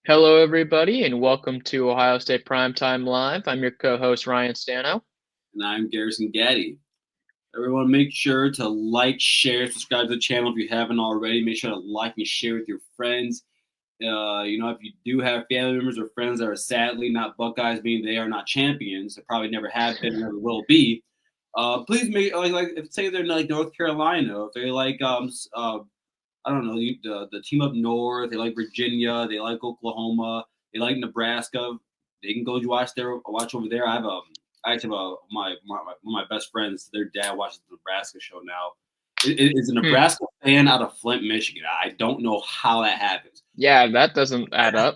Hello, everybody, and welcome to Ohio State Primetime Live. I'm your co-host Ryan Stano. And I'm Garrison Gaddy. Everyone, make sure to like, share, subscribe to the channel if you haven't already. Make sure to like and share with your friends. If you do have family members or friends that are sadly not Buckeyes, meaning they are not champions, they probably never have been, never will be. Please make if say they're like North Carolina, if they like I don't know the team up north, they like Virginia, they like Oklahoma, they like Nebraska. They can go watch over there. I actually have one of my best friends. Their dad watches the Nebraska show now. It is a Hmm. Nebraska fan out of Flint, Michigan. I don't know how that happens. Yeah, that doesn't add up.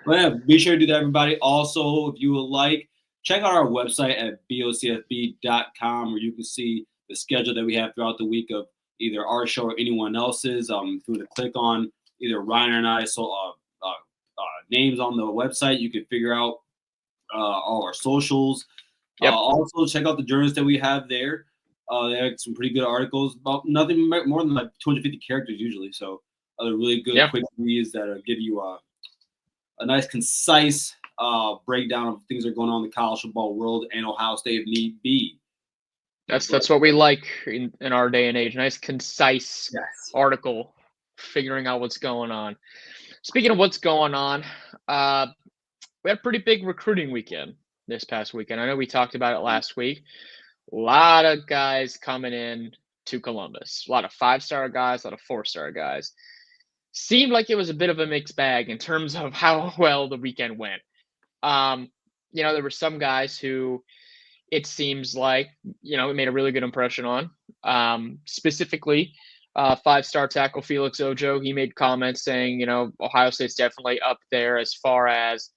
But yeah, be sure to do that, everybody. Also, if you would like, check out our website at bocfb.com where you can see the schedule that we have throughout the week of either our show or anyone else's. If you want to click on either Ryan and I names on the website, you can figure out all our socials. Yep. Also, check out the journals that we have there. They have some pretty good articles about nothing more than like 250 characters usually. So, other really good Yeah. quick reads that give you a nice, concise breakdown of things that are going on in the college football world and Ohio State if need be. That's what we like in our day and age. Nice, concise Yes. article, figuring out what's going on. Speaking of what's going on, uh, we had a pretty big recruiting weekend this past weekend. I know we talked about it last week. A lot of guys coming in to Columbus. A lot of five-star guys, a lot of four-star guys. Seemed like it was a bit of a mixed bag in terms of how well the weekend went. Um, there were some guys who it seems like, it made a really good impression on. Specifically, five-star tackle Felix Ojo, he made comments saying, Ohio State's definitely up there as far as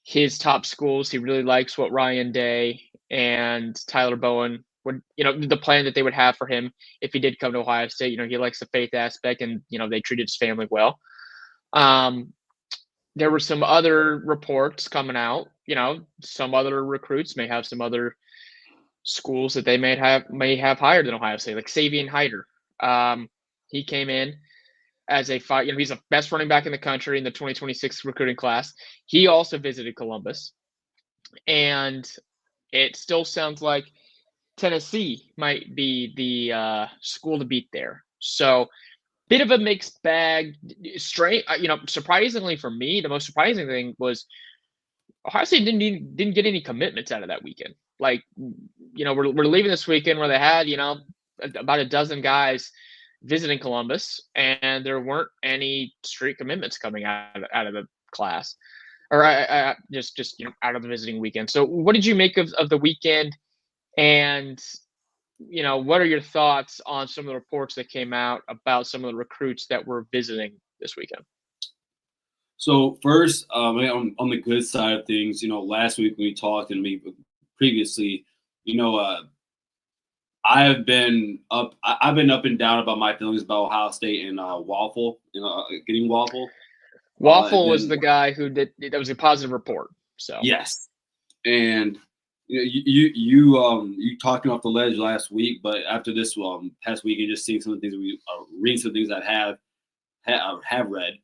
his top schools. He really likes what Ryan Day and Tyler Bowen would, the plan that they would have for him if he did come to Ohio State. He likes the faith aspect, and they treated his family well. Um, there were some other reports coming out. Some other recruits may have some other schools that they may have higher than Ohio State, like Savion Hyder. He came in as a five. He's the best running back in the country in the 2026 recruiting class. He also visited Columbus, and it still sounds like Tennessee might be the school to beat there. So, bit of a mixed bag. Straight, surprisingly for me, the most surprising thing was Ohio State didn't get any commitments out of that weekend. Like, we're leaving this weekend where they had about a dozen guys visiting Columbus, and there weren't any straight commitments coming out of the class, or just out of the visiting weekend. So, what did you make of the weekend? And what are your thoughts on some of the reports that came out about some of the recruits that were visiting this weekend? So first, on the good side of things, last week when we talked and we previously, you know, uh, I've been up and down about my feelings about Ohio State and Waffle, getting Waffle. And Waffle was then the guy who did that was a positive report. So yes, and you talking off the ledge last week, but after this past week and just seeing some of the things that we reading some things that have read,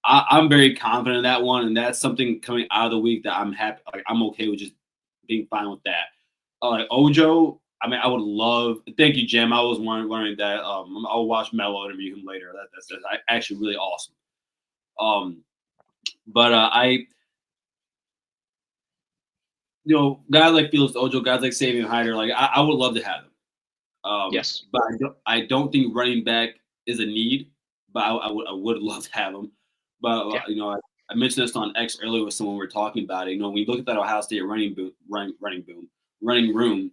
I'm very confident in that one, and that's something coming out of the week that I'm happy. Like I'm okay with just being fine with that. Like Ojo, I mean, I would love. Thank you, Jim. I was wondering that. I'll watch Mello interview him later. That's actually really awesome. But guys like Felix Ojo, guys like Savion Hyder, like I would love to have them. yes, But I don't think running back is a need. But I would love to have them. But yeah, I mentioned this on X earlier with someone we were talking about it. When you look at that Ohio State running room,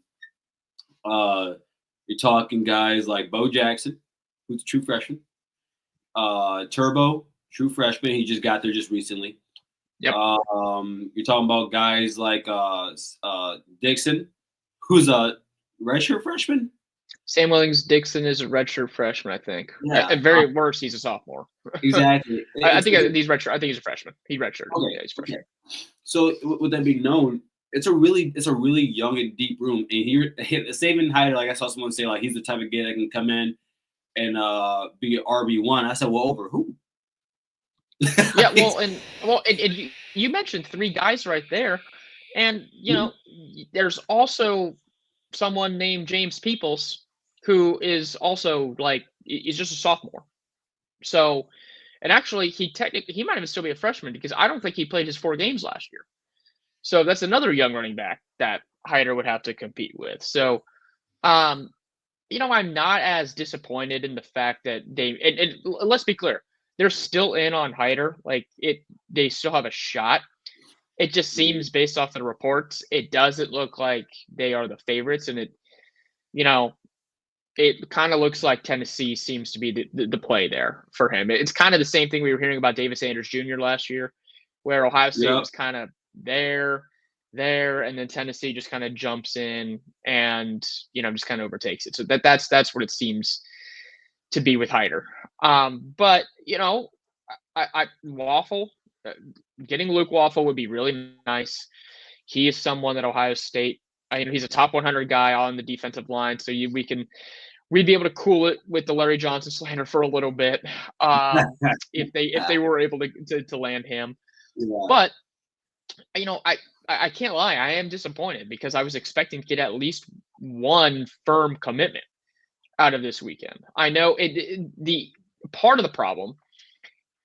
you're talking guys like Bo Jackson, who's a true freshman. Turbo, true freshman. He just got there just recently. yep. You're talking about guys like Dixon, who's a redshirt freshman. Sam Willings Dixon is a redshirt freshman, I think. Yeah, At very worst, he's a sophomore. exactly. I think he's redshirt. I think he's a freshman. He redshirted. Okay. Yeah, he's a freshman. Okay. So with that being known, it's a really young and deep room. And here, Saban Hyder, like I saw someone say, like he's the type of guy that can come in and be an RB1. I said, well, over who? Yeah, and you mentioned 3 guys right there, and, there's also someone named James Peoples who is also, like, he's just a sophomore. So and actually, he might even still be a freshman because I don't think he played his 4 games last year. So that's another young running back that Hyder would have to compete with. So, um, I'm not as disappointed in the fact that let's be clear, they're still in on Hyder. Like they still have a shot. It just seems based off the reports, it doesn't look like they are the favorites, and you know, it kind of looks like Tennessee seems to be the play there for him. It's kind of the same thing we were hearing about Davis Sanders Jr. last year, where Ohio State Yep. was kind of there, and then Tennessee just kind of jumps in and just kind of overtakes it. So that's what it seems to be with Hyder. But I Waffle, getting Luke Waffle would be really nice. He is someone that Ohio State. He's a top 100 guy on the defensive line, so we'd be able to cool it with the Larry Johnson slander for a little bit, if they were able to land him. Yeah. But I can't lie, I am disappointed because I was expecting to get at least one firm commitment out of this weekend. I know the part of the problem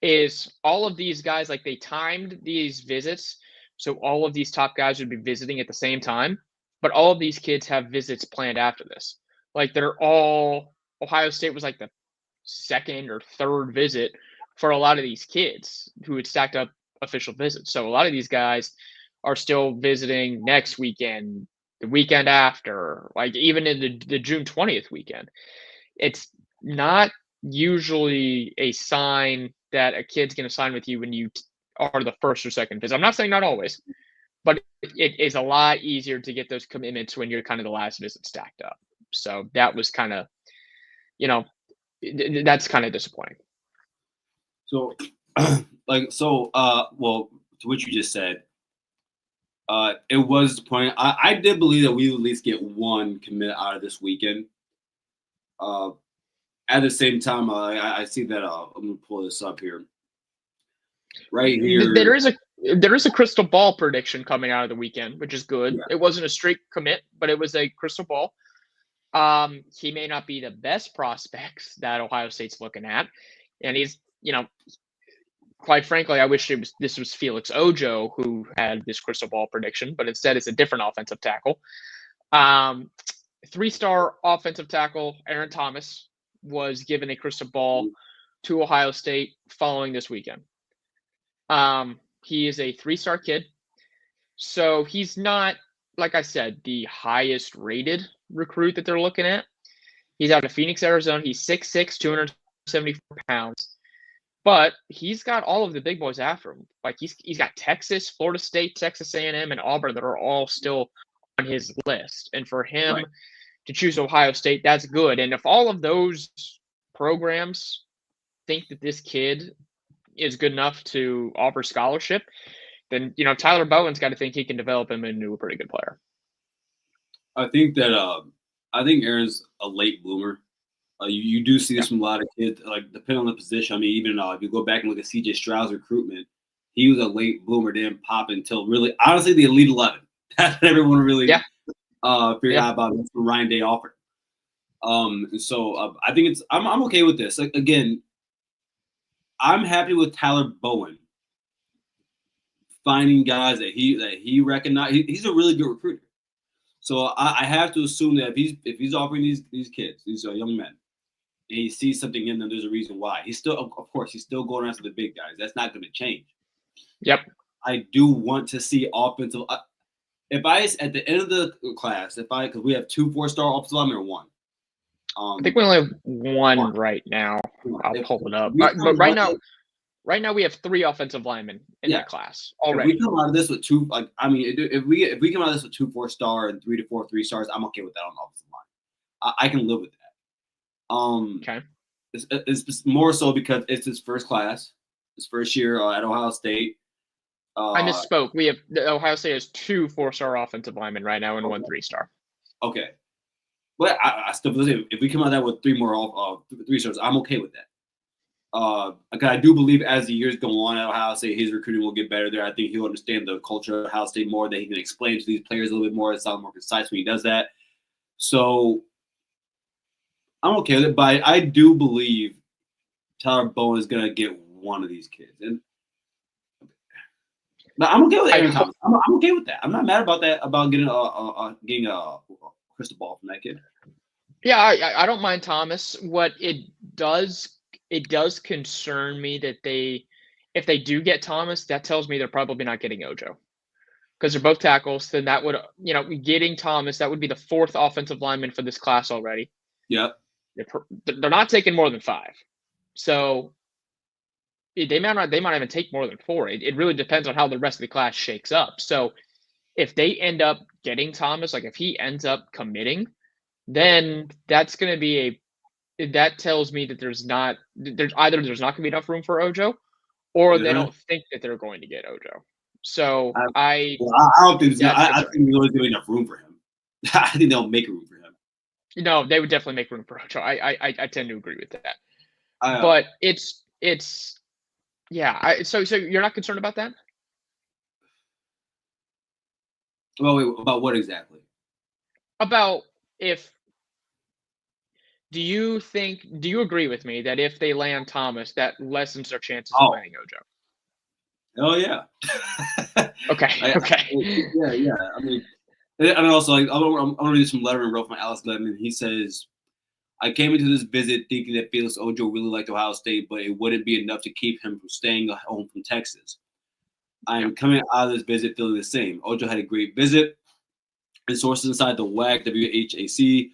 is all of these guys, like, they timed these visits, so all of these top guys would be visiting at the same time, but all of these kids have visits planned after this. Like, they're all Ohio State was like the second or third visit for a lot of these kids who had stacked up official visits. So a lot of these guys are still visiting next weekend, the weekend after, like even in the June 20th weekend. It's not usually a sign that a kid's going to sign with you when you are the first or second visit. I'm not saying not always, but it is a lot easier to get those commitments when you're kind of the last visit stacked up. So that was kind of, you know, that's kind of disappointing. So, well, to what you just said, it was disappointing. I did believe that we would at least get one commit out of this weekend. Uh, at the same time, I see that. I'm gonna pull this up here. Right here. There is a crystal ball prediction coming out of the weekend, which is good. Yeah. It wasn't a straight commit, but it was a crystal ball. He may not be the best prospects that Ohio State's looking at, and he's, quite frankly, I wish this was Felix Ojo who had this crystal ball prediction, but instead it's a different offensive tackle. 3-star offensive tackle Aaron Thomas was given a crystal ball to Ohio State following this weekend. He is a 3-star kid, so he's not, like I said, the highest rated recruit that they're looking at. He's out of Phoenix, Arizona. He's 6'6", 274 pounds. But he's got all of the big boys after him. Like he's got Texas, Florida State, Texas A&M, and Auburn that are all still on his list. And for him to choose Ohio State, that's good. And if all of those programs think that this kid is good enough to offer scholarship, then Tyler Bowen's got to think he can develop him into a pretty good player. I think Aaron's a late bloomer. You do see this from a lot of kids, like depending on the position. I mean, even if you go back and look at C.J. Stroud's recruitment, he was a late bloomer, didn't pop until really, honestly, the Elite 11. That's what everyone really figured out about what Ryan Day offered. And so I think I'm okay with this. Like, again, I'm happy with Tyler Bowen finding guys that he recognized. He's a really good recruiter. So I have to assume that if he's offering these kids, these young men, and he sees something in them, there's a reason why. He's still, of course, he's still going after the big guys. That's not going to change. Yep. I do want to see offensive. If I at the end of the class, because we have 2 4-star offensive linemen or one. I think we only have one right now. I'll pull it up. But right now we have 3 offensive linemen in that class already. If we come out of this with 2, if we come out of this with 2 4-star and 3 to 4 3-stars, I'm okay with that on the offensive line. I can live with that. Okay. It's more so because it's his first class, his first year at Ohio State. I misspoke. Ohio State has 2 4-star offensive linemen right now and 1 3-star. Okay. But I still believe if we come out of that with 3 more 3-stars, I'm okay with that. I do believe as the years go on at Ohio State, his recruiting will get better there. I think he'll understand the culture of Ohio State more, that he can explain to these players a little bit more. It sounds more concise when he does that. So I'm okay with it, but I do believe Tyler Bowen is going to get one of these kids. But I'm okay with Aaron Thomas. I'm okay with that. I'm not mad about that, about getting a crystal ball from that kid. Yeah, I don't mind Thomas. What it does concern me that if they do get Thomas, that tells me they're probably not getting Ojo, because they're both tackles. Then that would, getting Thomas, that would be the fourth offensive lineman for this class already. Yep. They're not taking more than 5, so they might not even take more than 4. It really depends on how the rest of the class shakes up. So if they end up getting Thomas, like if he ends up committing, then that's going to be that tells me that there's not going to be enough room for Ojo, or they don't think that they're going to get Ojo. So I don't think I think there's going to be enough room for him. I think they'll make room for him. No, they would definitely make room for Ojo. I tend to agree with that. But it's yeah. So you're not concerned about that? Well, wait, about what exactly? About do you agree with me that if they land Thomas, that lessens their chances of landing Ojo? Oh yeah. Okay. Yeah. I mean, and also I'm gonna read some letter wrote from Alex Ledman. He says, "I came into this visit thinking that Felix Ojo really liked Ohio State, but it wouldn't be enough to keep him from staying home from Texas. I am coming out of this visit feeling the same. Ojo had a great visit, and sources inside the WAC WHAC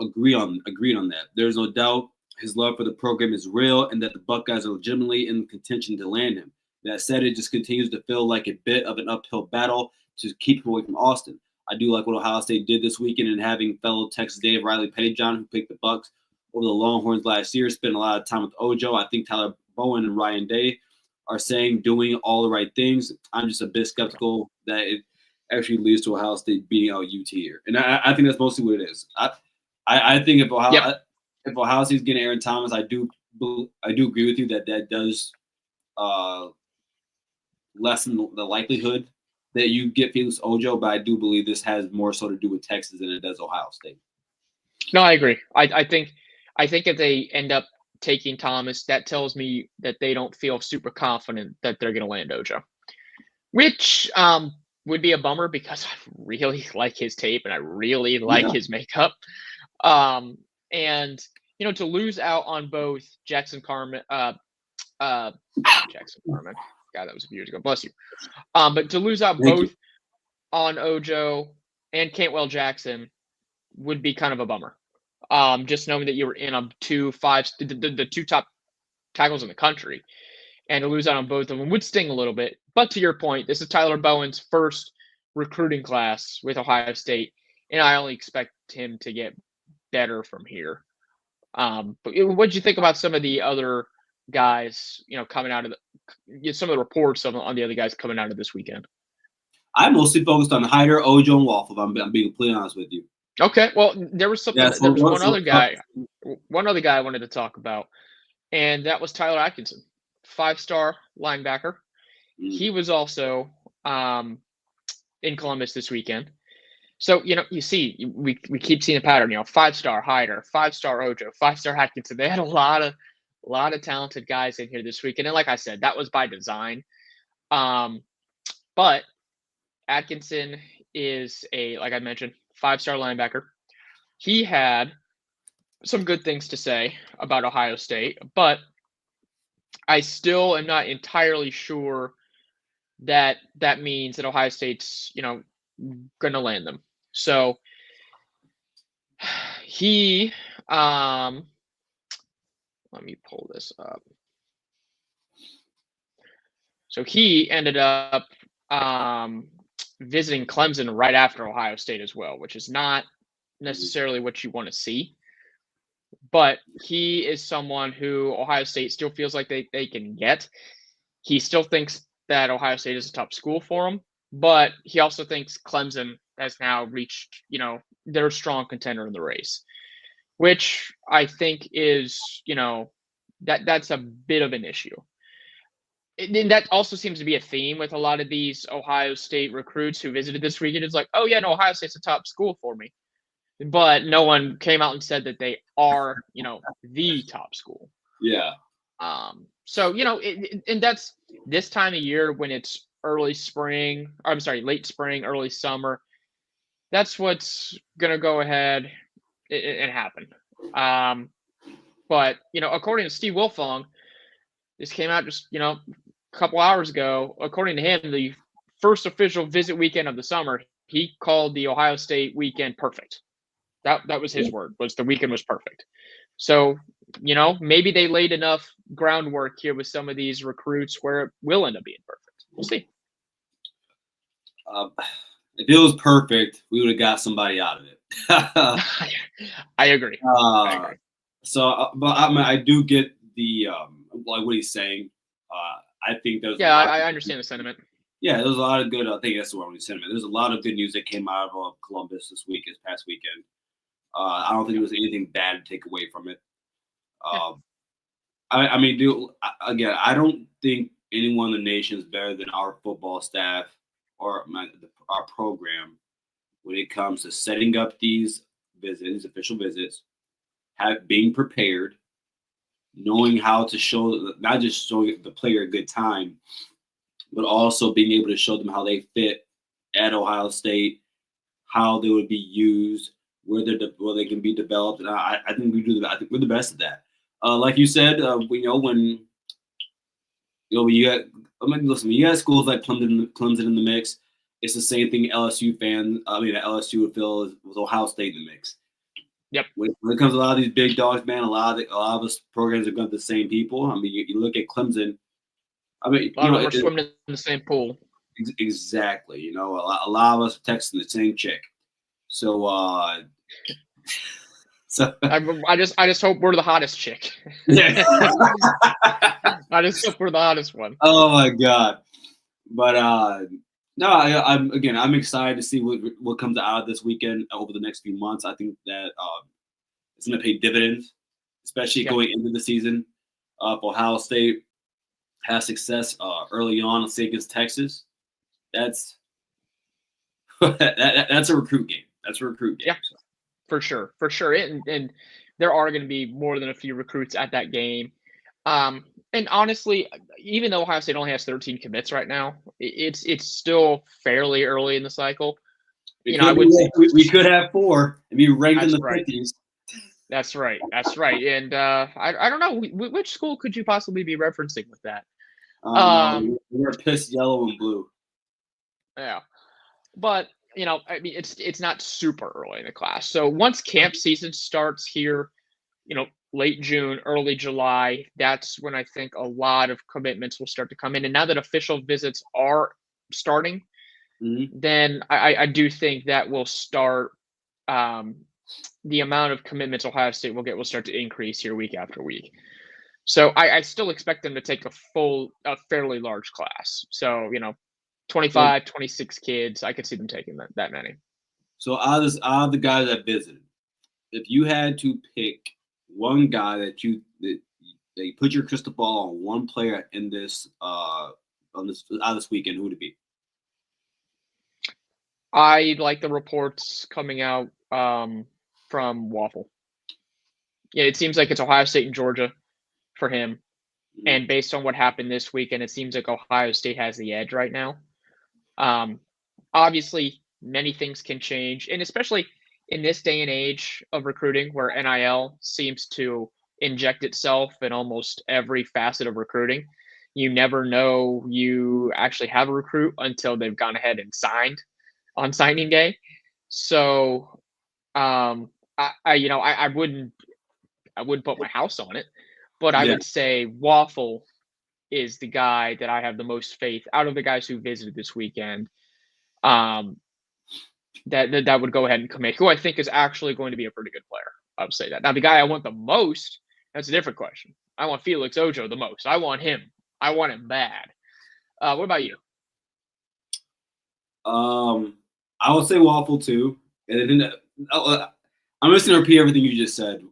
agreed on that. There's no doubt his love for the program is real, and that the Buckeyes are legitimately in contention to land him. That said, it just continues to feel like a bit of an uphill battle to keep him away from Austin. I do like what Ohio State did this weekend in having fellow Texas native Riley Pettyjohn, who picked the Bucks over the Longhorns last year, spent a lot of time with Ojo. I think Tyler Bowen and Ryan Day are doing all the right things. I'm just a bit skeptical that it actually leads to Ohio State beating out UT here, and I think that's mostly what it is. I think if Ohio State's getting Aaron Thomas, I do agree with you that does lessen the likelihood that you get Felix Ojo, but I do believe this has more so to do with Texas than it does Ohio State. No, I agree. I think if they end up taking Thomas, that tells me that they don't feel super confident that they're going to land Ojo, which would be a bummer because I really like his tape and I really like his makeup. And to lose out on both Jackson Carman, God, that was a few years ago. Bless you. But to lose out both on Ojo and Cantwell Jackson would be kind of a bummer. Just knowing that you were in the 2 top tackles in the country, and to lose out on both of them would sting a little bit. But to your point, this is Tyler Bowen's first recruiting class with Ohio State, and I only expect him to get better from here. But what did you think about some of the other guys, coming out of some of the reports on the other guys coming out of this weekend? I mostly focused on Hyder, Ojo, and Waffle. I'm being completely honest with you. Okay, well, there was something. Yeah, there was one other guy I wanted to talk about, and that was Tyler Atkinson, 5-star linebacker. He was also in Columbus this weekend. So, you see, we keep seeing a pattern, 5-star Hyder, 5-star Ojo, 5-star Atkinson. They had a lot of talented guys in here this weekend. And like I said, that was by design. But Atkinson is like I mentioned, 5-star linebacker. He had some good things to say about Ohio State, but I still am not entirely sure that means that Ohio State's, going to land them. So he, let me pull this up. So he ended up visiting Clemson right after Ohio State as well, which is not necessarily what you want to see. But he is someone who Ohio State still feels like they can get. He still thinks that Ohio State is a top school for him, but he also thinks Clemson has now reached, their strong contender in the race, which I think is, That's a bit of an issue. And that also seems to be a theme with a lot of these Ohio State recruits who visited this weekend. It's like, oh yeah, no, Ohio State's a top school for me, but no one came out and said that they are, the top school. Yeah. So and that's this time of year when it's early spring. I'm sorry, late spring, early summer. That's what's gonna go ahead and happen. But according to Steve Wilfong, this came out just a couple hours ago. According to him, the first official visit weekend of the summer, he called the Ohio State weekend perfect. That was his word. Was the weekend was perfect. So maybe they laid enough groundwork here with some of these recruits where it will end up being perfect. We'll see. If it was perfect, we would have got somebody out of it. I agree. I agree. So, but I do get the like what he's saying. I think there's I understand the sentiment. Yeah, there's a lot of good. I think that's the word sentiment. There's a lot of good news that came out of Columbus this past weekend. I don't think there was anything bad to take away from it. I mean, again, I don't think anyone in the nation is better than our football staff or our program when it comes to setting up these visits, official visits, being prepared, knowing how to show, not just showing the player a good time, but also being able to show them how they fit at Ohio State, how they would be used, where they can be developed. And I think I think we're the best at that. Like you said, when you got, listen, you got schools like Clemson in the mix. It's the same thing LSU would feel with Ohio State in the mix. Yep. When it comes to a lot of these big dogs, man, a lot of us programs are going to the same people. I mean, you look at Clemson. I mean, a lot of them are swimming in the same pool. Exactly. A lot of us are texting the same chick. So, I just hope we're the hottest chick. Yeah. I just hope we're the hottest one. Oh my God. But no, I'm excited to see what comes out of this weekend over the next few months. I think that it's going to pay dividends, especially going into the season. If Ohio State has success early on, let's say against Texas, that's that's a recruit game. That's a recruit game. Yeah, so. For sure. And there are going to be more than a few recruits at that game. And honestly, even though Ohio State only has 13 commits right now, it's still fairly early in the cycle. We could have 4 and be ranked in the 50s. That's right. And I don't know which school could you possibly be referencing with that. We're pissed yellow and blue. Yeah, but I mean, it's not super early in the class. So once camp season starts here, late June, early July, that's when I think a lot of commitments will start to come in. And now that official visits are starting, then I do think that will start the amount of commitments Ohio State will get will start to increase here week after week. So I still expect them to take a fairly large class. So, 25, 26 kids, I could see them taking that many. So out of the guys that visited, if you had to pick one guy that you put your crystal ball on, one player in this this weekend, who would it be? I like the reports coming out from Waffle. Yeah, it seems like it's Ohio State and Georgia for him. And based on what happened this weekend, it seems like Ohio State has the edge right now. Obviously, many things can change, and especially in this day and age of recruiting where NIL seems to inject itself in almost every facet of recruiting. You never know you actually have a recruit until they've gone ahead and signed on signing day. So I wouldn't put my house on it, but I would say Waffle is the guy that I have the most faith out of the guys who visited this weekend. That would go ahead and commit, who I think is actually going to be a pretty good player. I would say that. Now, the guy I want the most, that's a different question. I want Felix Ojo the most. I want him. I want him bad. What about you? I would say Waffle too. And then I'm just going to repeat everything you just said,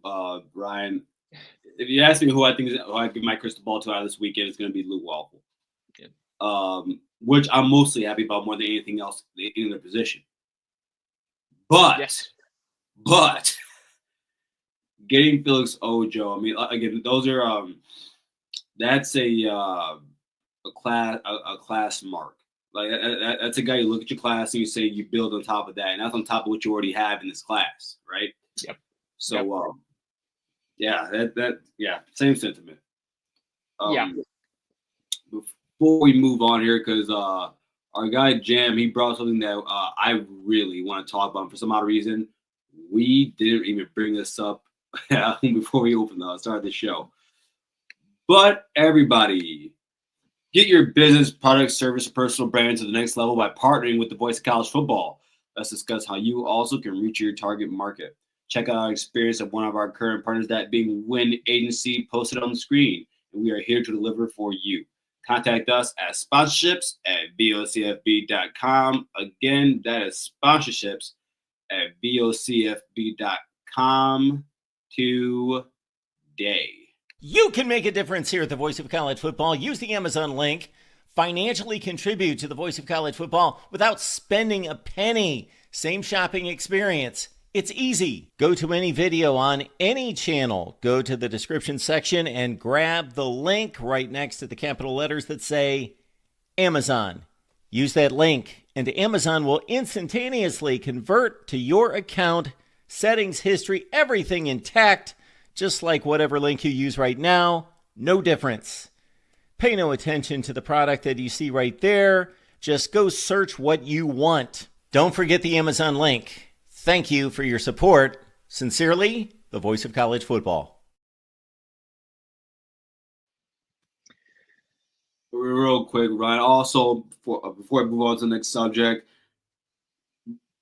Ryan. if you ask me who I think who I give my crystal ball to out of this weekend, it's going to be Luke Waffle. Yeah. Which I'm mostly happy about more than anything else in their position. But getting Felix Ojo, I mean, again, those are that's a class mark. Like that's a guy you look at your class and you say you build on top of that, and that's on top of what you already have in this class, right? Yep. So yeah, same sentiment. Before we move on here, because our guy Jam, he brought something that I really want to talk about. And for some odd reason, we didn't even bring this up before we started the show. But everybody, get your business, product, service, or personal brand to the next level by partnering with the Voice of College Football. Let's discuss how you also can reach your target market. Check out our experience of one of our current partners, that being Win Agency, posted on the screen. And we are here to deliver for you. Contact us at sponsorships@vocfb.com. Again, that is sponsorships@vocfb.com today. You can make a difference here at the Voice of College Football. Use the Amazon link. Financially contribute to the Voice of College Football without spending a penny. Same shopping experience. It's easy. Go to any video on any channel. Go to the description section and grab the link right next to the capital letters that say Amazon. Use that link and Amazon will instantaneously convert to your account, settings, history, everything intact, just like whatever link you use right now. No difference. Pay no attention to the product that you see right there. Just go search what you want. Don't forget the Amazon link. Thank you for your support. Sincerely, the Voice of College Football. Real quick, Ryan. Also, before I move on to the next subject,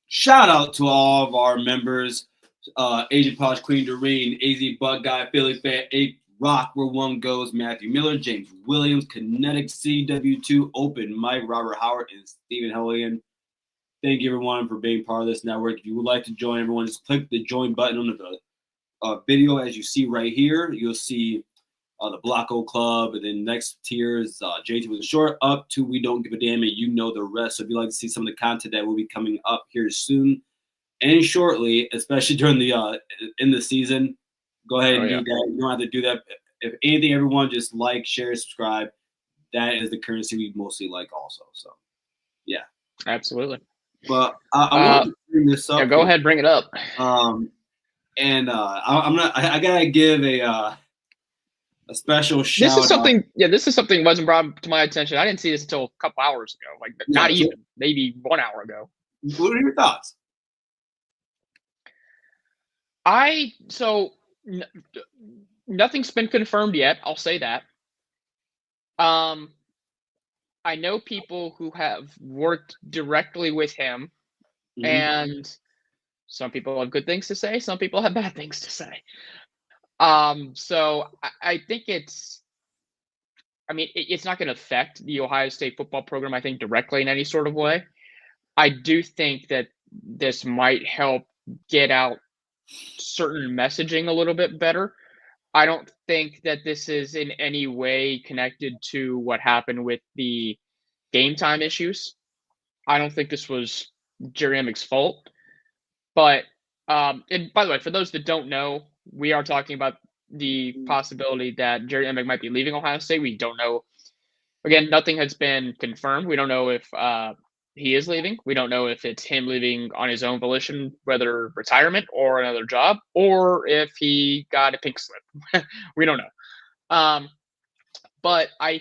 shout out to all of our members: Agent Posh, Queen Doreen, AZ Bug Guy, Philly Fan, 8 Rock, Where One Goes, Matthew Miller, James Williams, Kinetic CW2, Open Mike, Robert Howard, and Stephen Helligan. Thank you, everyone, for being part of this network. If you would like to join, everyone, just click the join button on the video as you see right here. You'll see the Blocko Club, and then next tier is JT with a short, up to We Don't Give a Damn, and you know the rest. So if you'd like to see some of the content that will be coming up here soon and shortly, especially during the in the season, go ahead and do that. You don't have to do that. If anything, everyone, just like, share, subscribe. That is the currency we mostly like also. So, yeah. Absolutely. But I want to bring this up. Yeah, go ahead, bring it up. I gotta give a special shout. This is something. Yeah, this is something that wasn't brought to my attention. I didn't see this until a couple hours ago. Like not even, maybe 1 hour ago. What are your thoughts? Nothing's been confirmed yet. I'll say that. I know people who have worked directly with him, and some people have good things to say. Some people have bad things to say. So I think it's not going to affect the Ohio State football program, I think, directly in any sort of way. I do think that this might help get out certain messaging a little bit better. I don't think that this is in any way connected to what happened with the game time issues. I don't think this was Jerry Emick's fault. But, and by the way, for those that don't know, we are talking about the possibility that Jerry Emick might be leaving Ohio State. We don't know. Again, nothing has been confirmed. We don't know if he is leaving. We don't know if it's him leaving on his own volition, whether retirement or another job, or if he got a pink slip. We don't know. But I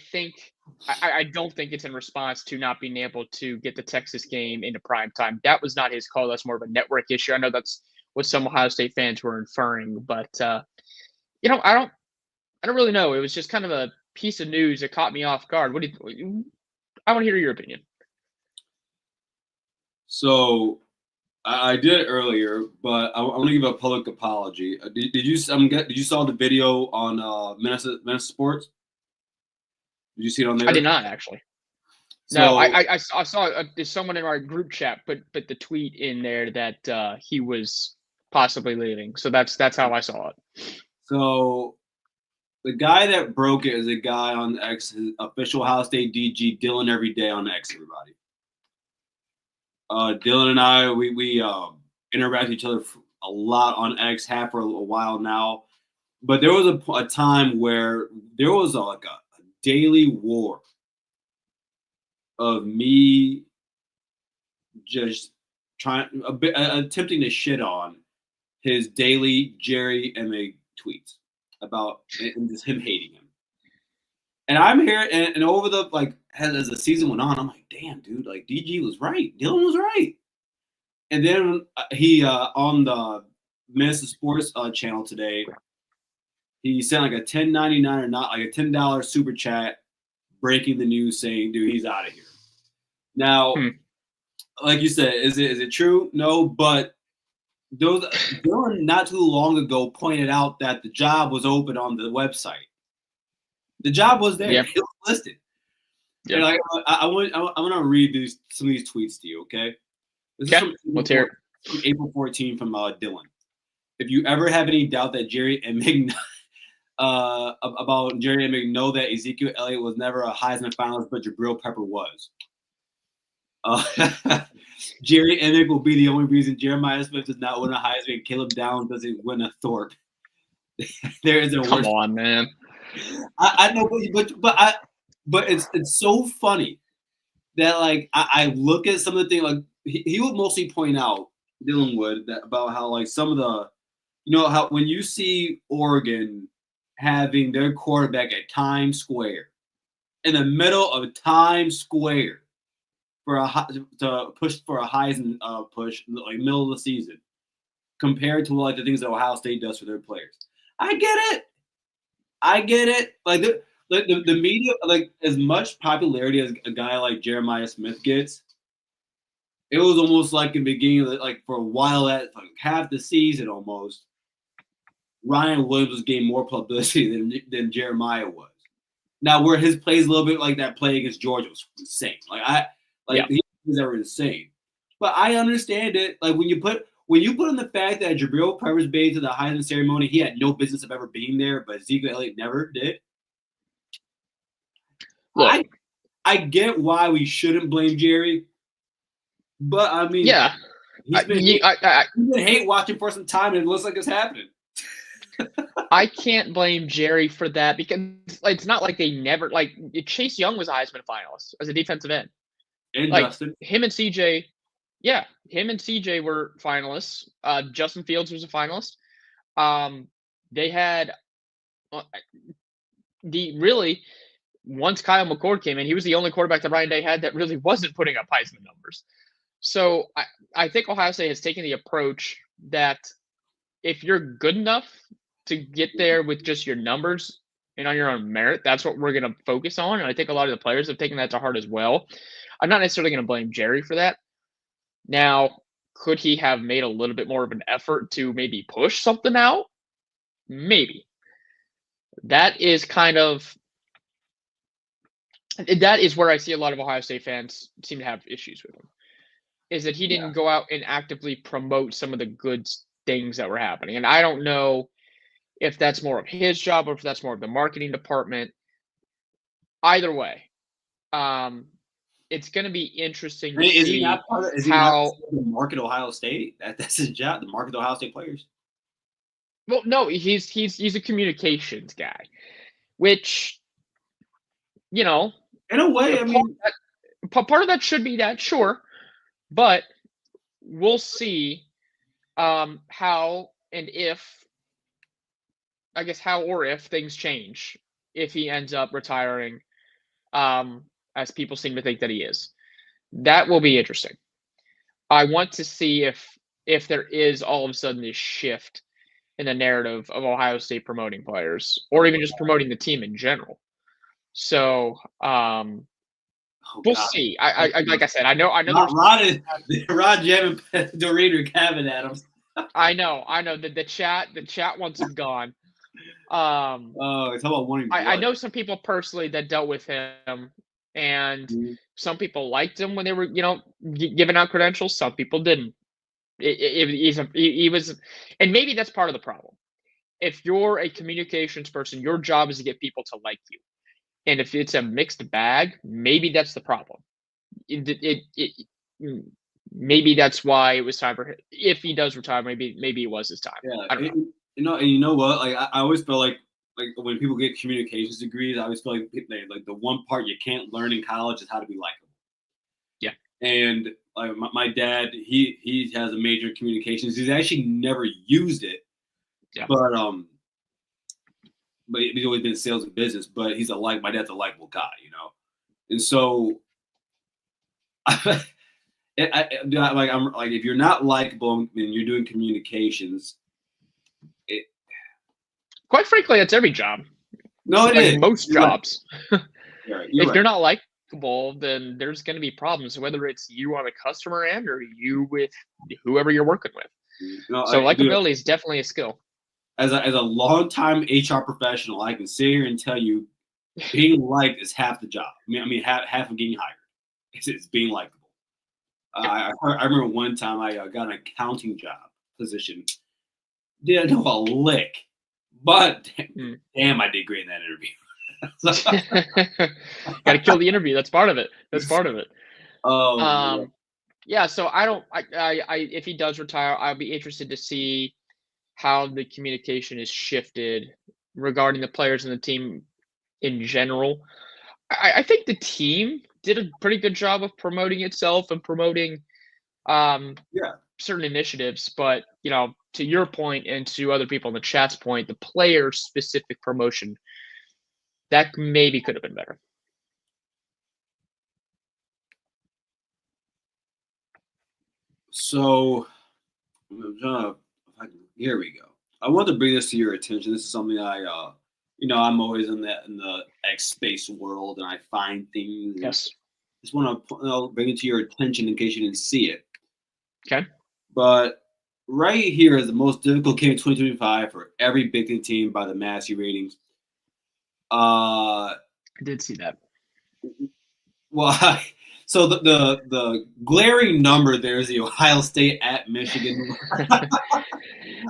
don't think it's in response to not being able to get the Texas game into prime time. That was not his call. That's more of a network issue. I know that's what some Ohio State fans were inferring, but I don't really know. It was just kind of a piece of news that caught me off guard. I want to hear your opinion. So I did it earlier, but I want to give a public apology. Did you saw the video on Minnesota Sports? Did you see it on there? I did not actually. So, no, I saw there's someone in our group chat put the tweet in there that he was possibly leaving. So that's how I saw it. So The guy that broke it is a guy on X, his official Ohio State DG, Dylan every day on X, everybody. Dylan and I, we interact with each other a lot on X, have for a while now. But there was a time where there was like a daily war of me just attempting to shit on his daily Jerry Emig tweets about and just him hating him. And I'm here, and over the as the season went on, I'm like, damn, dude, like DG was right, Dylan was right. And then he on the Minnesota Sports channel today, he sent like a $10.99 or not like a $10 super chat, breaking the news, saying, dude, he's out of here. Now, like you said, is it true? No, but Dylan not too long ago pointed out that the job was open on the website. The job was there. Yep. It was listed. Yep. And I want to read some of these tweets to you, okay? This is Let's hear it. From April 14 from Dylan. If you ever have any doubt that Jerry Emig about Jerry Emig, know that Ezekiel Elliott was never a Heisman finalist, but Jabril Pepper was. Jerry Emig will be the only reason Jeremiah Smith does not win a Heisman and Caleb Downs doesn't win a Thorpe. There isn't a Come on, man. I know, but it's so funny that like I look at some of the things like he would mostly point out, Dylan would, that about how like some of the, how when you see Oregon having their quarterback at Times Square, in the middle of Times Square, to push for a Heisman push like middle of the season, compared to like the things that Ohio State does for their players. I get it. Like the media, like as much popularity as a guy like Jeremiah Smith gets, it was almost like in the beginning, like for a while, at like half the season almost, Ryan Williams was getting more publicity than Jeremiah was. Now, where his plays a little bit like that play against Georgia was insane. He was ever insane. But I understand it. Like when you put in the fact that Jabril Peppers made to the Heisman ceremony, he had no business of ever being there, but Ezekiel Elliott never did. Look, I get why we shouldn't blame Jerry, but I mean, yeah, he's been hate watching for some time, and it looks like it's happening. I can't blame Jerry for that because it's not like they never Chase Young was a Heisman finalist as a defensive end. And Justin. Him and CJ were finalists. Justin Fields was a finalist. They had once Kyle McCord came in, he was the only quarterback that Ryan Day had that really wasn't putting up Heisman numbers. So I think Ohio State has taken the approach that if you're good enough to get there with just your numbers and on your own merit, that's what we're going to focus on. And I think a lot of the players have taken that to heart as well. I'm not necessarily going to blame Jerry for that. Now, could he have made a little bit more of an effort to maybe push something out? Maybe. That is where I see a lot of Ohio State fans seem to have issues with him, is that he didn't go out and actively promote some of the good things that were happening. And I don't know if that's more of his job or if that's more of the marketing department. Either way, it's going to be interesting to see how to market Ohio State. That's his job, to market the Ohio State players. Well, no, he's a communications guy, which, in a way, part of that should be that, sure, but we'll see how or if things change if he ends up retiring, as people seem to think that he is. That will be interesting. I want to see if there is all of a sudden this shift in the narrative of Ohio State promoting players, or even just promoting the team in general. So we'll see. I like I said, I know. Rod jamming Dorito Kevin Adams. I know. The chat wants him gone. It's about wanting. I know some people personally that dealt with him, and some people liked him when they were, giving out credentials. Some people didn't. He was, and maybe that's part of the problem, if you're a communications person, your job is to get people to like you. And if it's a mixed bag, maybe that's the problem. Mm, maybe that's why it was time for him. If he does retire, maybe it was his time. Yeah, I don't know. and you know what? Like I always feel like when people get communications degrees, I always feel like the one part you can't learn in college is how to be likable. Yeah. And like my dad, he has a major in communications. He's actually never used it, Yeah. but he's always been in sales and business. But my dad's a likable guy, you know. And so, I'm like if you're not likable and you're doing communications, Quite frankly, that's every job. no, it is Most You're right. jobs. You're right. If you're not likable, then there's going to be problems, whether it's you on the customer end or you with whoever you're working with. No, So likability is definitely a skill. As a longtime HR professional, I can sit here and tell you, being liked is half the job. I mean half of getting hired. It's being likable. I remember one time I got an accounting job position. Didn't know a lick, but damn, I did great in that interview. Got to kill the interview. That's part of it. Oh, yeah. So I if he does retire, I'll be interested to see how the communication is shifted regarding the players and the team in general. I think the team did a pretty good job of promoting itself and promoting certain initiatives, but to your point and to other people in the chat's point, the player specific promotion that maybe could have been better. So here we go. I want to bring this to your attention. This is something I'm always in the X space world, and I find things. Yes. Just want to bring it to your attention in case you didn't see it. Okay. But right here is the most difficult game of 2025 for every Big Ten team by the Massey ratings. I did see that. Well, so the glaring number there is the Ohio State at Michigan.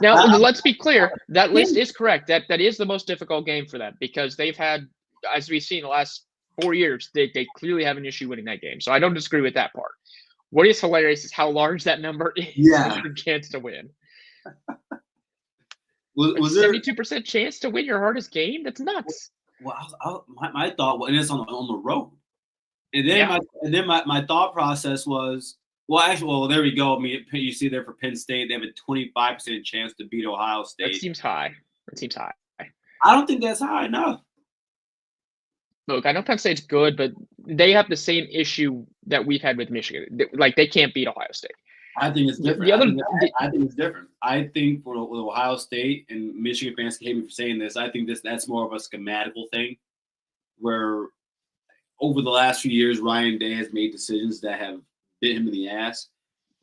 Now, let's be clear. That list is correct. That is the most difficult game for them because they've had, as we've seen the last 4 years, they clearly have an issue winning that game. So I don't disagree with that part. What is hilarious is how large that number is. Yeah. Your chance to win. Was there 72% chance to win your hardest game? That's nuts. Well, my thought, and it's on the road. And then my thought process was, there we go. I mean, you see there for Penn State, they have a 25% chance to beat Ohio State. That seems high. I don't think that's high enough. Look, I know Penn State's good, but they have the same issue that we've had with Michigan. Like, they can't beat Ohio State. I think it's different. I think it's different. I think with Ohio State, and Michigan fans hate me for saying this, I think that's more of a schematical thing, where over the last few years, Ryan Day has made decisions that have bit him in the ass.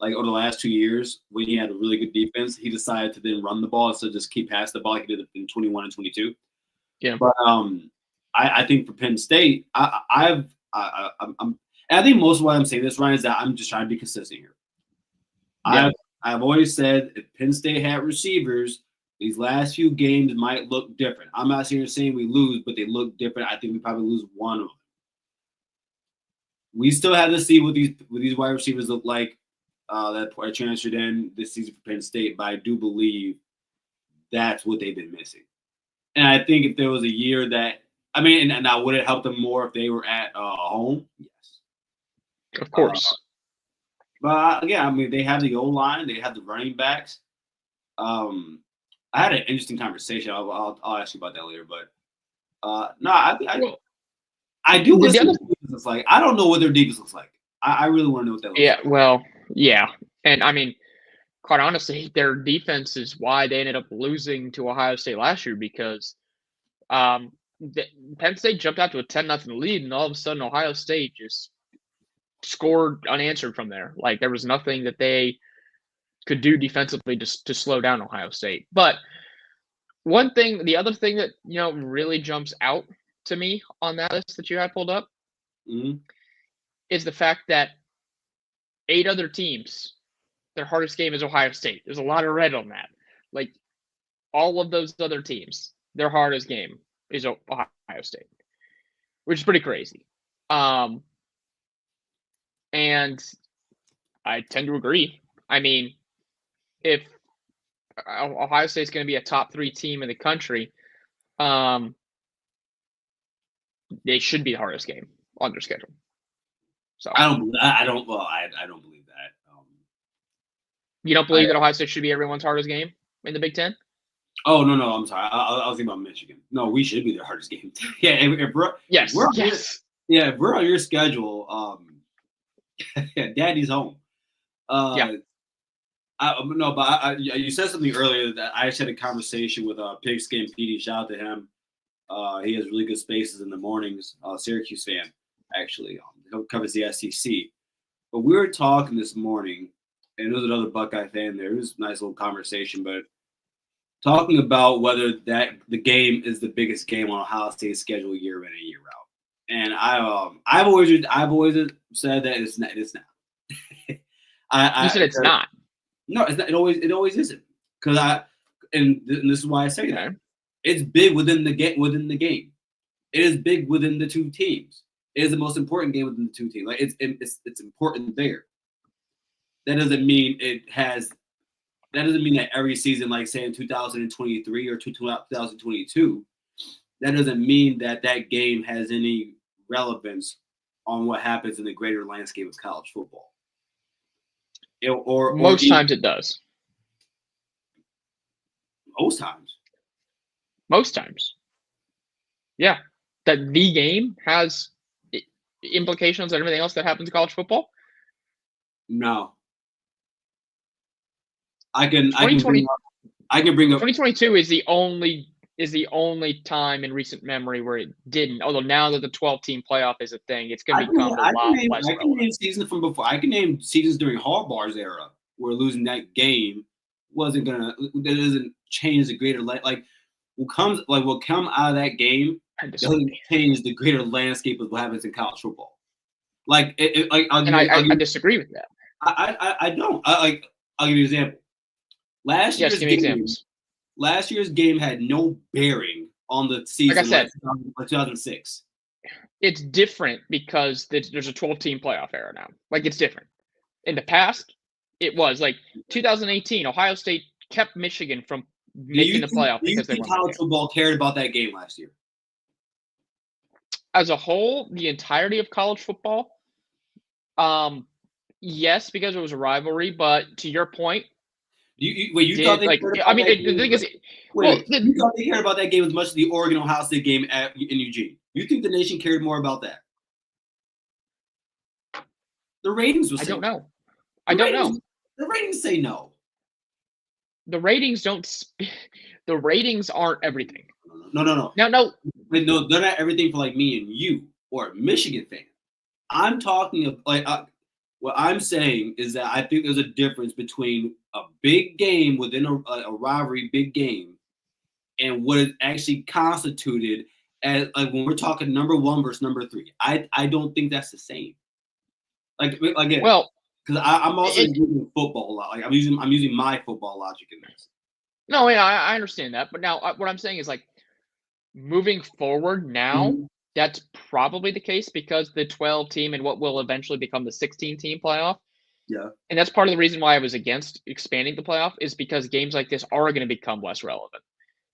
Like over the last 2 years, when he had a really good defense, he decided to then run the ball instead of just keep passing the ball like he did in 21 and 22. Yeah. But I think for Penn State, I think most of what I'm saying this, Ryan, is that I'm just trying to be consistent here. Yeah. I've always said if Penn State had receivers, these last few games might look different. I'm not saying we lose, but they look different. I think we probably lose one of them. We still have to see what these wide receivers look like that are transferred in this season for Penn State, but I do believe that's what they've been missing. And I think if there was a year that, and now would it help them more if they were at home? Yes. Of course. But again, they have the O-line, they have the running backs. I had an interesting conversation. I'll ask you about that later. But I do wish their defense looks like. I don't know what their defense looks like. I really want to know what that looks like. Yeah, well, yeah. And quite honestly, their defense is why they ended up losing to Ohio State last year because Penn State jumped out to a 10-0 lead, and all of a sudden Ohio State just scored unanswered from there. Like, there was nothing that they could do defensively to slow down Ohio State. But the other thing that really jumps out to me on that list that you had pulled up is the fact that 8 other teams, their hardest game is Ohio State. There's a lot of red on that. Like, all of those other teams, their hardest game is Ohio State, which is pretty crazy. And I tend to agree. I mean, if Ohio State's going to be a top 3 team in the country, they should be the hardest game on their schedule. So I don't believe that. You don't believe that Ohio State should be everyone's hardest game in the Big Ten? Oh no, I'm sorry. I was thinking about Michigan. No, we should be their hardest game. Yeah, if we're on your schedule, Daddy's home. You said something earlier that I just had a conversation with Pigskin PD. Shout out to him. He has really good spaces in the mornings. Syracuse fan, actually. He covers the SEC. But we were talking this morning, and there was another Buckeye fan there. It was a nice little conversation, but talking about whether the game is the biggest game on Ohio State's schedule year in and year out. And I've always said that it's not. It's not. You said it's not. No, it's not. It always isn't. And this is why I say that. It's big within the game. It is big within the two teams. It is the most important game within the two teams. Like it's important there. That doesn't mean that every season, like say in 2023 or 2022, that doesn't mean that game has any relevance on what happens in the greater landscape of college football. Most times it does. Most times. Yeah. That the game has implications on everything else that happens in college football? No. I can bring up 2022 is the only time in recent memory where it didn't. Although now that the 12-team playoff is a thing, it's going to become a lot less relevant. I can name seasons from before. I can name seasons during Harbaugh's era where losing that game that doesn't change the greater like what come out of that game doesn't change the greater landscape of what happens in college football. I disagree with that. I don't. I'll give you an example. Last year's game had no bearing on the season. Like I said, 2006. It's different because there's a 12-team playoff era now. Like, it's different. In the past, it was like 2018. Ohio State kept Michigan from making the playoff because they won. College football cared about that game last year. As a whole, the entirety of college football, yes, because it was a rivalry. But to your point. You thought they cared about that game as much as the Oregon Ohio State game in Eugene? You think the nation cared more about that? The ratings will say I don't know. The ratings say no. The ratings don't. The ratings aren't everything. No. No. No, they're not everything for like me and you or a Michigan fan. I'm talking what I'm saying is that I think there's a difference between a big game within a rivalry, big game, and what is actually constituted as when we're talking number 1 versus number 3. I don't think that's the same. Again, well, because I'm also using football. Like I'm using my football logic in this. No, yeah, I understand that, but now what I'm saying is like moving forward now. Mm-hmm. That's probably the case because the 12-team and what will eventually become the 16-team playoff. Yeah. And that's part of the reason why I was against expanding the playoff is because games like this are going to become less relevant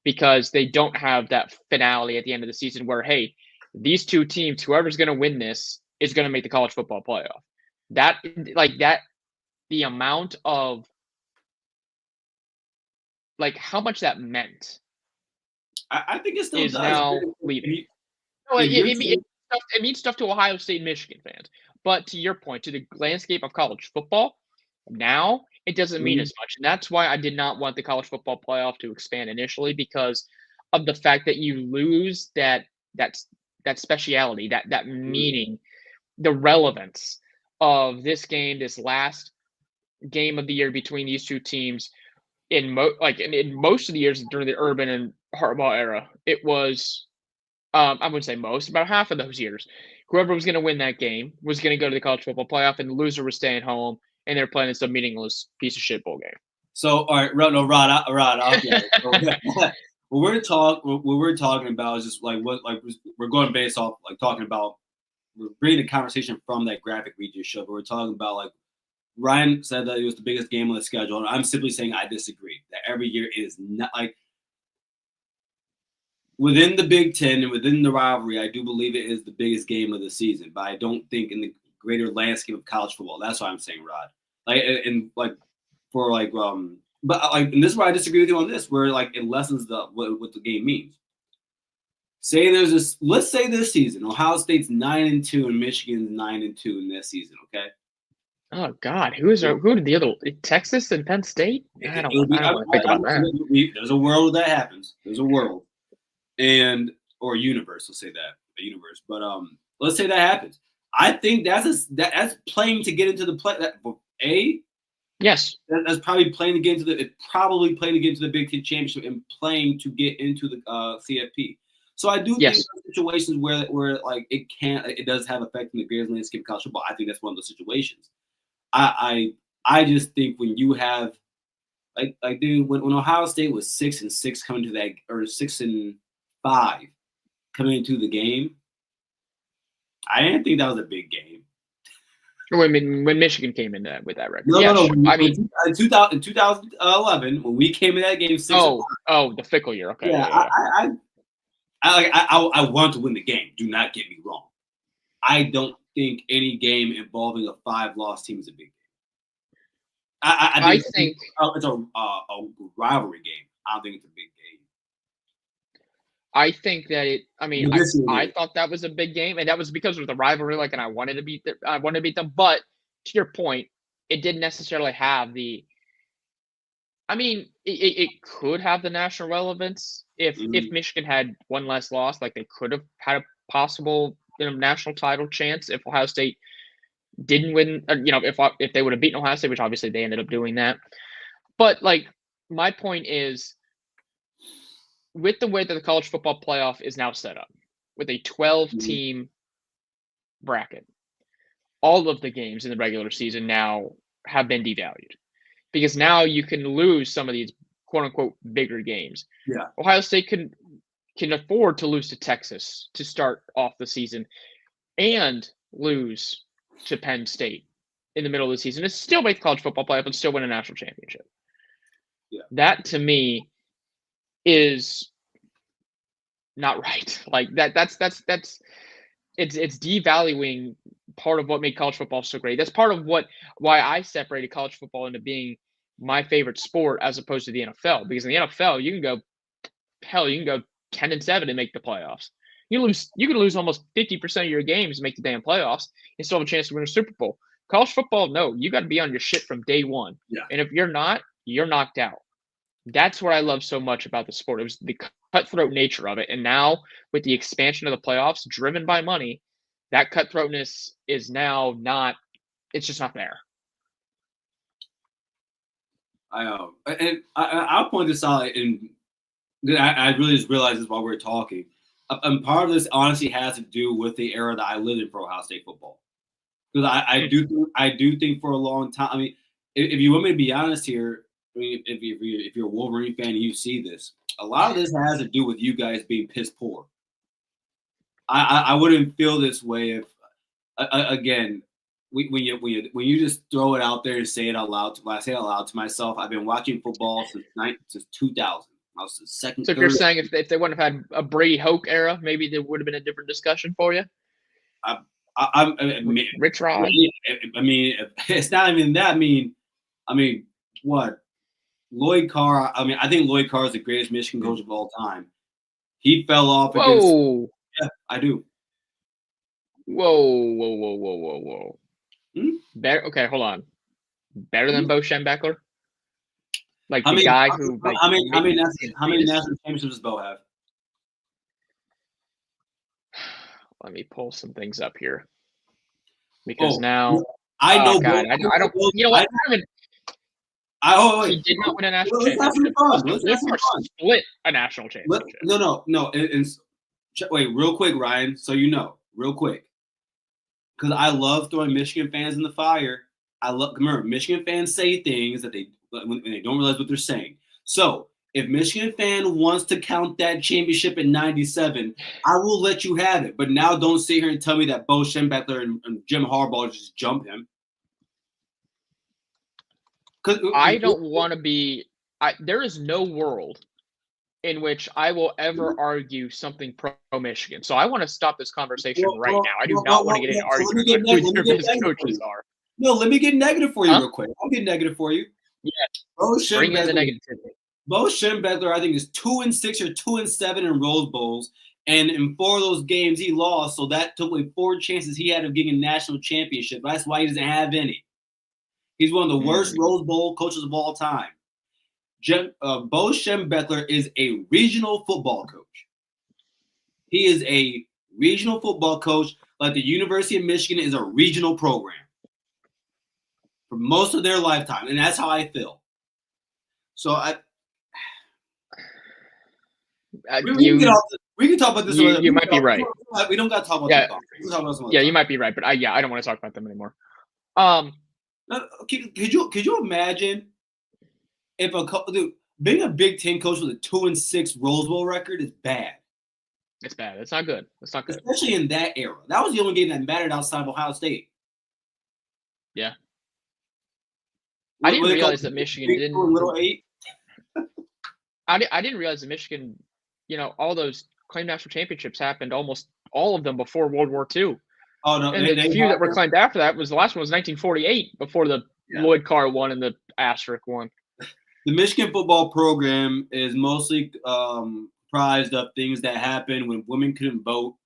because they don't have that finale at the end of the season where, hey, these two teams, whoever's going to win this is going to make the college football playoff. The amount of how much that meant. I think it still is does. Now leaving. No, it means stuff to Ohio State and Michigan fans. But to your point, to the landscape of college football, now it doesn't mean as much. And that's why I did not want the college football playoff to expand initially because of the fact that you lose that speciality, that meaning, the relevance of this game, this last game of the year between these two teams. In most of the years during the Urban and Harbaugh era, it was. I wouldn't say most, about half of those years, whoever was going to win that game was going to go to the college football playoff, and the loser was staying home, and they're playing in some meaningless piece of shit bowl game. So, all right, Rod, I'll get it. What we're talking about is just like we're going based off like talking about we're bringing the conversation from that graphic we just showed. But we're talking about like Ryan said that it was the biggest game on the schedule, and I'm simply saying I disagree. That every year it is not like within the Big Ten and within the rivalry. I do believe it is the biggest game of the season, but I don't think in the greater landscape of college football. That's what I'm saying, Rod. Like and like for like but like and this is where I disagree with you on this, where like it lessens what the game means. Say there's this. Let's say this season, Ohio State's 9-2 and Michigan's 9-2 in this season. Okay. Oh God, who did the other? Texas and Penn State? I don't want to think about that. There's a world that happens. There's a world, or a universe. Let's say that a universe. But let's say that happens. I think that's playing to get into the play. Yes, that's probably playing to get into the Big Ten championship and playing to get into the CFP. So I do think there's situations where like it does have effect in the greater landscape of college football. I think that's one of those situations. I just think when you have like dude, when Ohio State was 6-6 coming to that, or 6-5 coming into the game, I didn't think that was a big game. When Michigan came in with that record. No. I mean, in 2011 when we came in that game 6-5. Oh, the fickle year. Okay. Yeah. I want to win the game. Do not get me wrong. I don't think any game involving a 5-loss team is a big game. I think it's a rivalry game. I don't think it's a big game. I think that I thought that was a big game, and that was because of the rivalry. Like, and I wanted to beat them. But to your point, it didn't necessarily have the. I mean, it could have the national relevance if Michigan had one less loss. Like, they could have had a possible national title chance if Ohio State didn't win. If they would have beaten Ohio State, which obviously they ended up doing that. But like, my point is, with the way that the college football playoff is now set up, with a 12-team bracket, all of the games in the regular season now have been devalued. Because now you can lose some of these quote unquote bigger games. Yeah. Ohio State can afford to lose to Texas to start off the season and lose to Penn State in the middle of the season and still make the college football playoff and still win a national championship. Yeah. That to me is not right. Like that's it's devaluing part of what made college football so great. That's part of why I separated college football into being my favorite sport as opposed to the NFL. Because in the NFL, you can go 10-7 and make the playoffs. You can lose almost 50% of your games and make the damn playoffs and still have a chance to win a Super Bowl. College football, no, you got to be on your shit from day one. Yeah. And if you're not, you're knocked out. That's what I love so much about the sport. It was the cutthroat nature of it. And now with the expansion of the playoffs driven by money, that cutthroatness is now it's just not there. I'll point this out, and I really just realized this while we were talking. And part of this honestly has to do with the era that I lived in for Ohio State football. Because I do think for a long time. I mean, if you want me to be honest here, I mean, if you're a Wolverine fan and you see this, a lot of this has to do with you guys being piss poor. I wouldn't feel this way if, again, when you just throw it out there and say it out loud. When I say it out loud to myself, I've been watching football since 2000. I was the second. So if you're saying if they wouldn't have had a Brady Hoke era, maybe there would have been a different discussion for you. Rich Rod. I mean, it's not even that. I mean, what? Lloyd Carr. I mean, I think Lloyd Carr is the greatest Michigan coach of all time. He fell off against. Whoa. Yeah, I do. Whoa. Better. Okay, hold on. Better than Bo Schembechler? Like the guy who. Like, how many national championships does Bo have? Let me pull some things up here. Because now. I know. God, I don't. You know what? He did not win a national championship. Let's split a national championship. No. Wait, real quick, Ryan. So you know, real quick, because I love throwing Michigan fans in the fire. Remember, Michigan fans say things that they when they don't realize what they're saying. So if Michigan fan wants to count that championship in '97, I will let you have it. But now don't sit here and tell me that Bo Schembechler and Jim Harbaugh just jump him. I don't want to be. There is no world in which I will ever argue something pro-Michigan. So I want to stop this conversation right now. I do not want to get into arguments about who their best coaches are. No, let me get negative for you real quick. I'll get negative for you. Yeah, Bo bring in the negativity. Bo Schembechler, I think, is 2-6 or 2-7 in Rose Bowls, and in 4 of those games he lost. So that took away 4 chances he had of getting a national championship. That's why he doesn't have any. He's one of the worst Rose Bowl coaches of all time. Bo Schembechler is a regional football coach. He is a regional football coach, like the University of Michigan is a regional program for most of their lifetime, and that's how I feel. So we can talk about this. You might be right. We don't got to talk about you might be right, but I don't want to talk about them anymore. Could you imagine if being a Big Ten coach with a 2-6 Rose Bowl record is bad? It's bad. It's not good. It's not good, especially in that era. That was the only game that mattered outside of Ohio State. Yeah, I didn't realize that Michigan didn't. Little 8. I didn't realize that Michigan, all those claimed national championships happened almost all of them before World War II. Oh no! And the few that were claimed after that was the last one was 1948 before the Lloyd Carr one and the Asterisk one. The Michigan football program is mostly comprised of things that happened when women couldn't vote,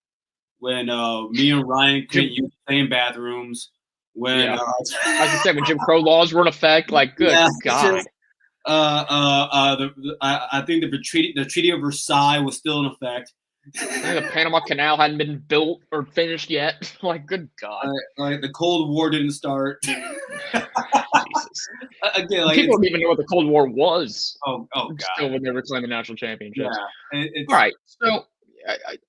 when me and Ryan couldn't use the same bathrooms, when like I said, when Jim Crow laws were in effect. Like, good God. I think the Treaty of Versailles was still in effect. The Panama Canal hadn't been built or finished yet. Like, good God. Like the Cold War didn't start. Jesus. Again, people don't even know what the Cold War was. Oh God. Still when they were claiming national championships. Yeah. All right. So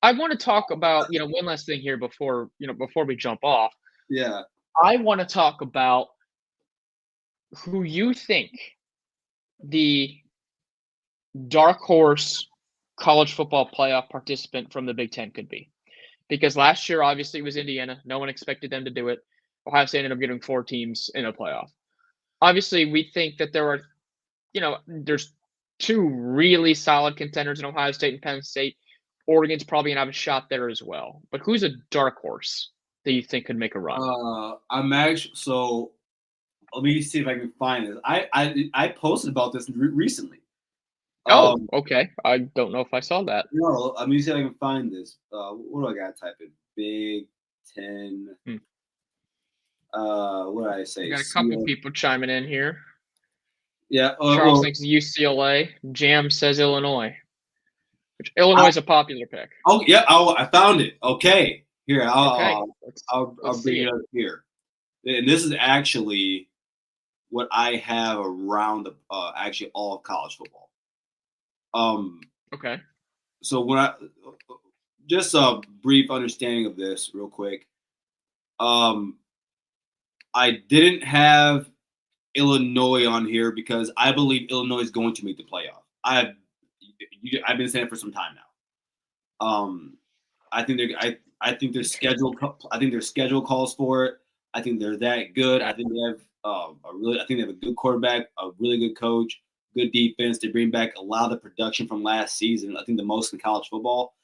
I want to talk about, one last thing here before we jump off. Yeah. I want to talk about who you think the dark horse college football playoff participant from the Big Ten could be. Because last year, obviously, it was Indiana. No one expected them to do it. Ohio State ended up getting 4 teams in a playoff. Obviously, we think that there are, there's 2 really solid contenders in Ohio State and Penn State. Oregon's probably going to have a shot there as well. But who's a dark horse that you think could make a run? So let me see if I can find this. I posted about this recently. Okay. I don't know if I saw that. No, let me see if I can find this. What do I got to type in? Big Ten. What did I say? We got a couple people chiming in here. Yeah. Charles thinks UCLA. Jam says Illinois. Which Illinois is a popular pick. Oh yeah. I found it. Okay. Here, I'll bring it up here. And this is actually what I have around actually all of college football. Okay. So when just a brief understanding of this real quick. I didn't have Illinois on here because I believe Illinois is going to make the playoff. I've been saying it for some time now. I think their schedule calls for it. I think they're that good. I think they have I think they have a good quarterback, a really good coach, good defense. They bring back a lot of the production from last season. I think the most in college football.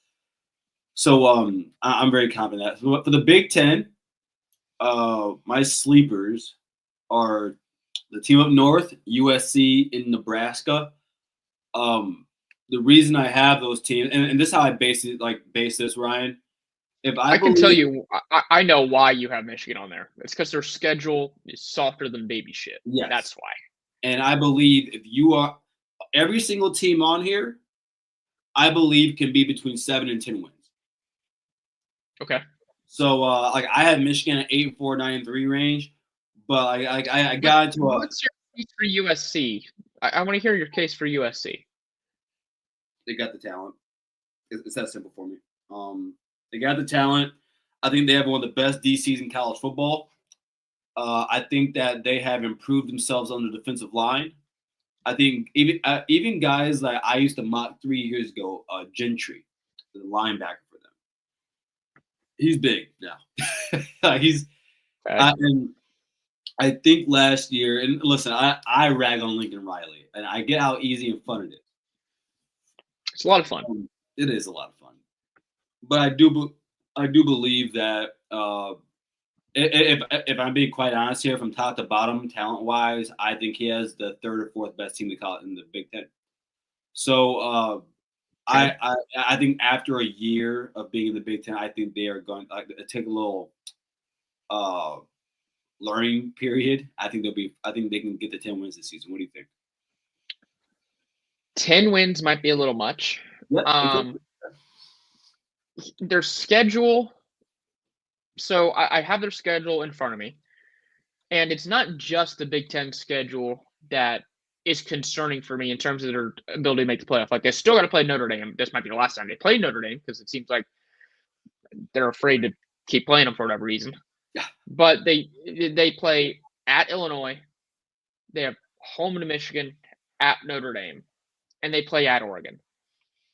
So I'm very confident that for the Big Ten, my sleepers are the team up north, USC in Nebraska. The reason I have those teams, and this is how I base this, Ryan. If I can tell you, I know why you have Michigan on there. It's because their schedule is softer than baby shit. Yes. That's why. And I believe if you are every single team on here, I believe can be between 7 and 10 wins. Okay. So I had Michigan at 8-4, 9-3 range, but I got into a. What's your case for USC? I want to hear your case for USC. They got the talent. It's that simple for me. They got the talent. I think they have one of the best DCs in college football. I think that they have improved themselves on the defensive line. I think even guys like I used to mock 3 years ago, Gentry, the linebacker for them. He's big now. He's and I think last year, and listen, I rag on Lincoln Riley, and I get how easy and fun it is. It's a lot of fun. It is a lot of fun, but I do believe that if I'm being quite honest here, from top to bottom, talent wise, I think he has the third or fourth best team in the Big Ten. So I think after a year of being in the Big Ten, I think they are going to take a little learning period. I think they can get the 10 wins this season. What do you think? 10 wins might be a little much. Yeah, their schedule. So I have their schedule in front of me, and it's not just the Big Ten schedule that is concerning for me in terms of their ability to make the playoff. Like, they still got to play Notre Dame. This might be the last time they play Notre Dame because it seems like they're afraid to keep playing them for whatever reason. Yeah. But they play at Illinois. They have home to Michigan, at Notre Dame, and they play at Oregon.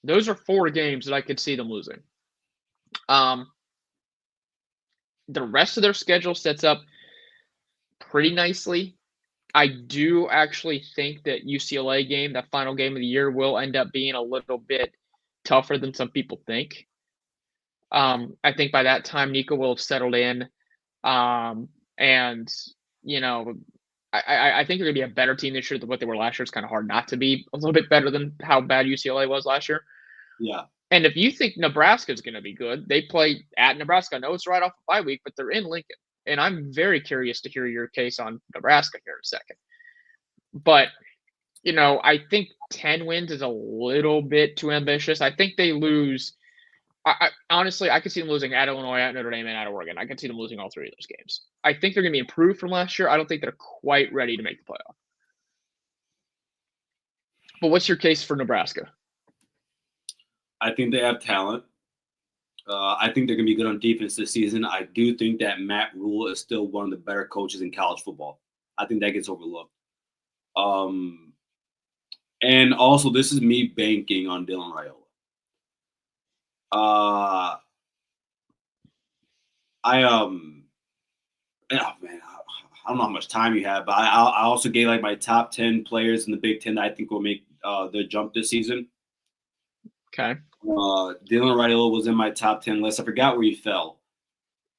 Those are 4 games that I could see them losing. The rest of their schedule sets up pretty nicely. I do actually think that UCLA game, that final game of the year, will end up being a little bit tougher than some people think. I think by that time, Nico will have settled in. And, you know, I think they're going to be a better team this year than what they were last year. It's kind of hard not to be a little bit better than how bad UCLA was last year. Yeah. And if you think Nebraska is going to be good, they play at Nebraska. I know it's right off the bye week, but they're in Lincoln. And I'm very curious to hear your case on Nebraska here in a second. But, you know, I think 10 wins is a little bit too ambitious. I think they lose. Honestly, I could see them losing at Illinois, at Notre Dame, and at Oregon. I could see them losing all 3 of those games. I think they're going to be improved from last year. I don't think they're quite ready to make the playoff. But what's your case for Nebraska? I think they have talent. I think they're going to be good on defense this season. I do think that Matt Rule is still one of the better coaches in college football. I think that gets overlooked. And also, this is me banking on Dylan Raiola. Oh man, I don't know how much time you have, but I also gave like my top 10 players in the Big Ten that I think will make the jump this season. Okay. Dylan Raiola was in my top 10 list. I forgot where he fell.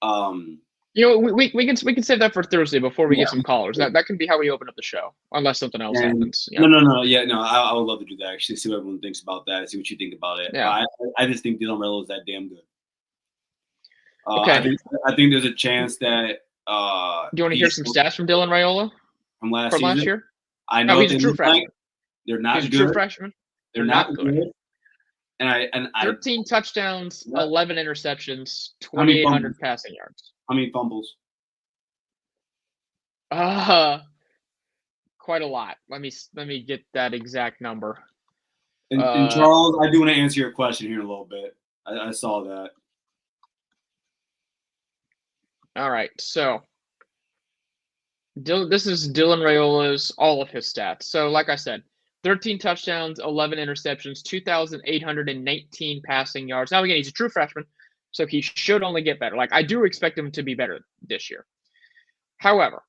You know, we can save that for Thursday before we get some callers. That can be how we open up the show, unless something else happens. Yeah. No. Yeah, no. I would love to do that. Actually, see what everyone thinks about that. See what you think about it. Yeah. I just think Dylan Raiola is that damn good. Okay. I think there's a chance that. Do you want to hear some stats from Dylan Raiola from last year? I know he's a true freshman. They're not he's good. A true freshman. They're not good. And 13 touchdowns, 11 interceptions, 2,800 passing yards. How many fumbles? Quite a lot. Let me get that exact number. And Charles, I do want to answer your question here in a little bit. I saw that. All right, so this is Dylan Raiola's all of his stats. So, like I said, 13 touchdowns, 11 interceptions, 2,819 passing yards. Now, again, he's a true freshman, so he should only get better. Like, I do expect him to be better this year. However,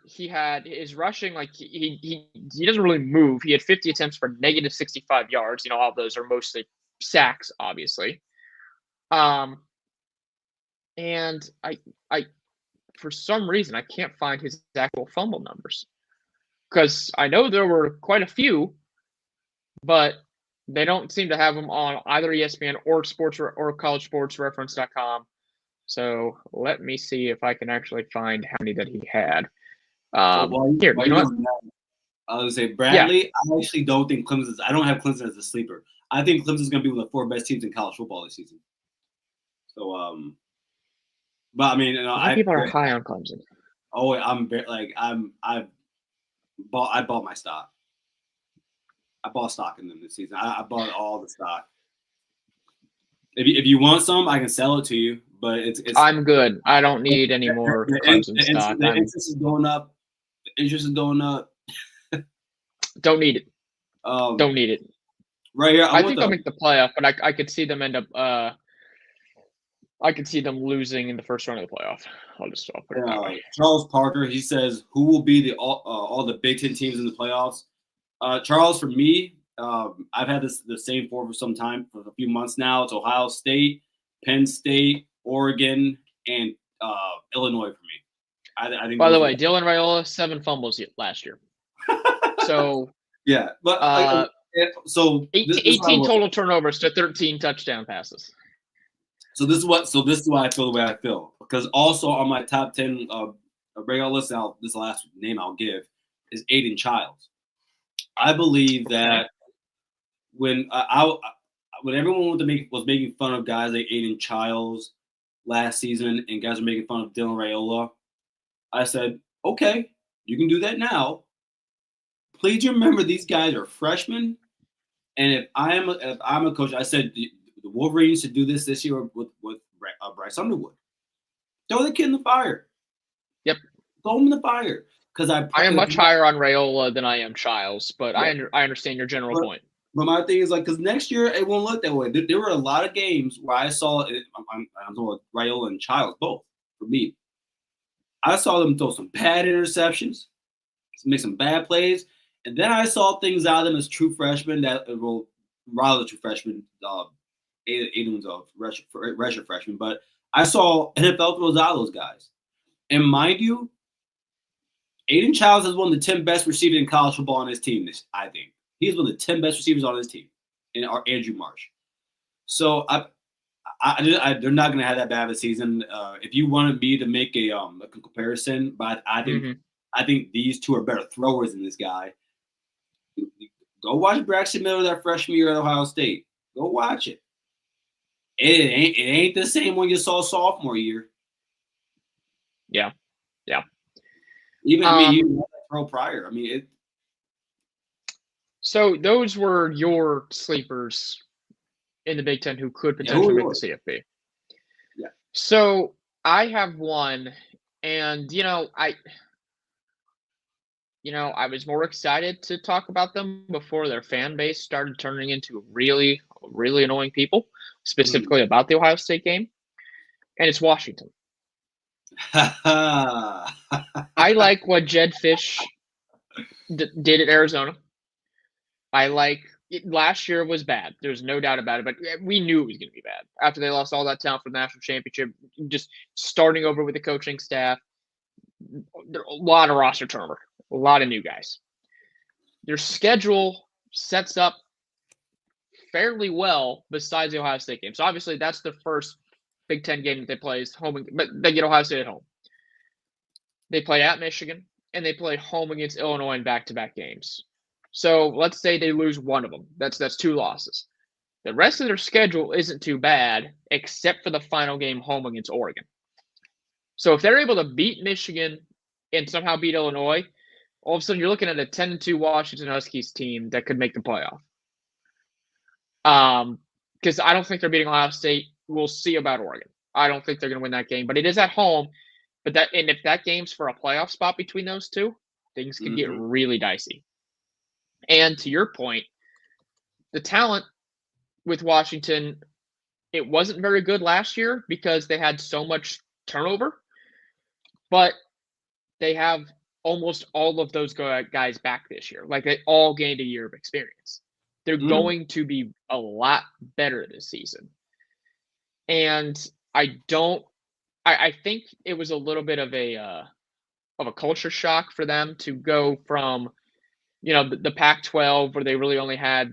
he had his rushing, like he doesn't really move. He had 50 attempts for negative 65 yards. You know, all of those are mostly sacks, obviously. And I for some reason I can't find his actual fumble numbers, because I know there were quite a few, but they don't seem to have them on either ESPN or collegesportsreference.com. So let me see if I can actually find how many that he had. Here, you know what? I was going to say, Bradley, yeah. I actually don't think Clemson's – I don't have Clemson as a sleeper. I think Clemson's going to be one of the 4 best teams in college football this season. So, but I mean, you know, a lot of people are high on Clemson. Oh, I bought my stock. I bought stock in them this season. I bought all the stock. If you want some, I can sell it to you. But it's I'm good. I don't need any more Clemson stock. The interest is going up. The interest is going up. Don't need it. Um, Don't need it. right here, I think they'll make the playoff, but I could see them end up. I could see them losing in the first round of the playoff. I'll put it that way. Charles Parker, he says, who will be the all the Big Ten teams in the playoffs? Charles, for me, I've had the same for some time, for a few months now. It's Ohio State, Penn State, Oregon, and Illinois for me. I think. By the way, Dylan Raiola 7 fumbles last year. So yeah, but so 18 total turnovers to 13 touchdown passes. So this is why I feel the way I feel, because also on my top 10 regular list, this last name I'll give is Aiden Childs. I believe that when everyone was making fun of guys like Aiden Childs last season and guys were making fun of Dylan Raiola, I said, okay, you can do that now. Please remember these guys are freshmen, and if I'm a coach, I said the Wolverines should do this year with Bryce Underwood. Throw the kid in the fire. Yep. Throw him in the fire. Because I am much higher on Raiola than I am Childs, but yeah. I understand your general point. But my thing is, like, because next year it won't look that way. There were a lot of games where I saw it. I'm talking about Raiola and Childs both. For me, I saw them throw some bad interceptions, make some bad plays, and then I saw things out of them as true freshmen rather true freshmen. Aiden's a redshirt freshman, but I saw NFL throws out of those guys. And mind you, Aiden Childs is one of the 10 best receivers in college football on his team. I think he's one of the 10 best receivers on his team, and Andrew Marsh. So they're not going to have that bad of a season. If you wanted me to make a comparison, but I think these two are better throwers than this guy. Go watch Braxton Miller that freshman year at Ohio State. Go watch it. It ain't the same one you saw sophomore year. Yeah. Even even throw prior. I mean it. So those were your sleepers in the Big Ten who could potentially make the CFP. Yeah. So I have one, and I was more excited to talk about them before their fan base started turning into really, really annoying people, specifically about the Ohio State game, and it's Washington. I like what Jed Fish did at Arizona. Last year was bad. There's no doubt about it, but we knew it was going to be bad after they lost all that talent for the national championship. Just starting over with the coaching staff, a lot of roster turnover, a lot of new guys. Their schedule sets up fairly well besides the Ohio State game. So obviously that's the first Big Ten game that they play is home, but they get Ohio State at home. They play at Michigan, and they play home against Illinois in back-to-back games. So let's say they lose one of them. That's 2 losses. The rest of their schedule isn't too bad, except for the final game home against Oregon. So if they're able to beat Michigan and somehow beat Illinois, all of a sudden you're looking at a 10-2 Washington Huskies team that could make the playoff. Because I don't think they're beating Ohio State. We'll see about Oregon. I don't think they're going to win that game, but it is at home. And if that game's for a playoff spot between those two, things could get really dicey. And to your point, the talent with Washington, it wasn't very good last year because they had so much turnover, but they have almost all of those guys back this year. Like they all gained a year of experience. They're going to be a lot better this season. And I think it was a little bit of a culture shock for them to go from, the Pac-12 where they really only had,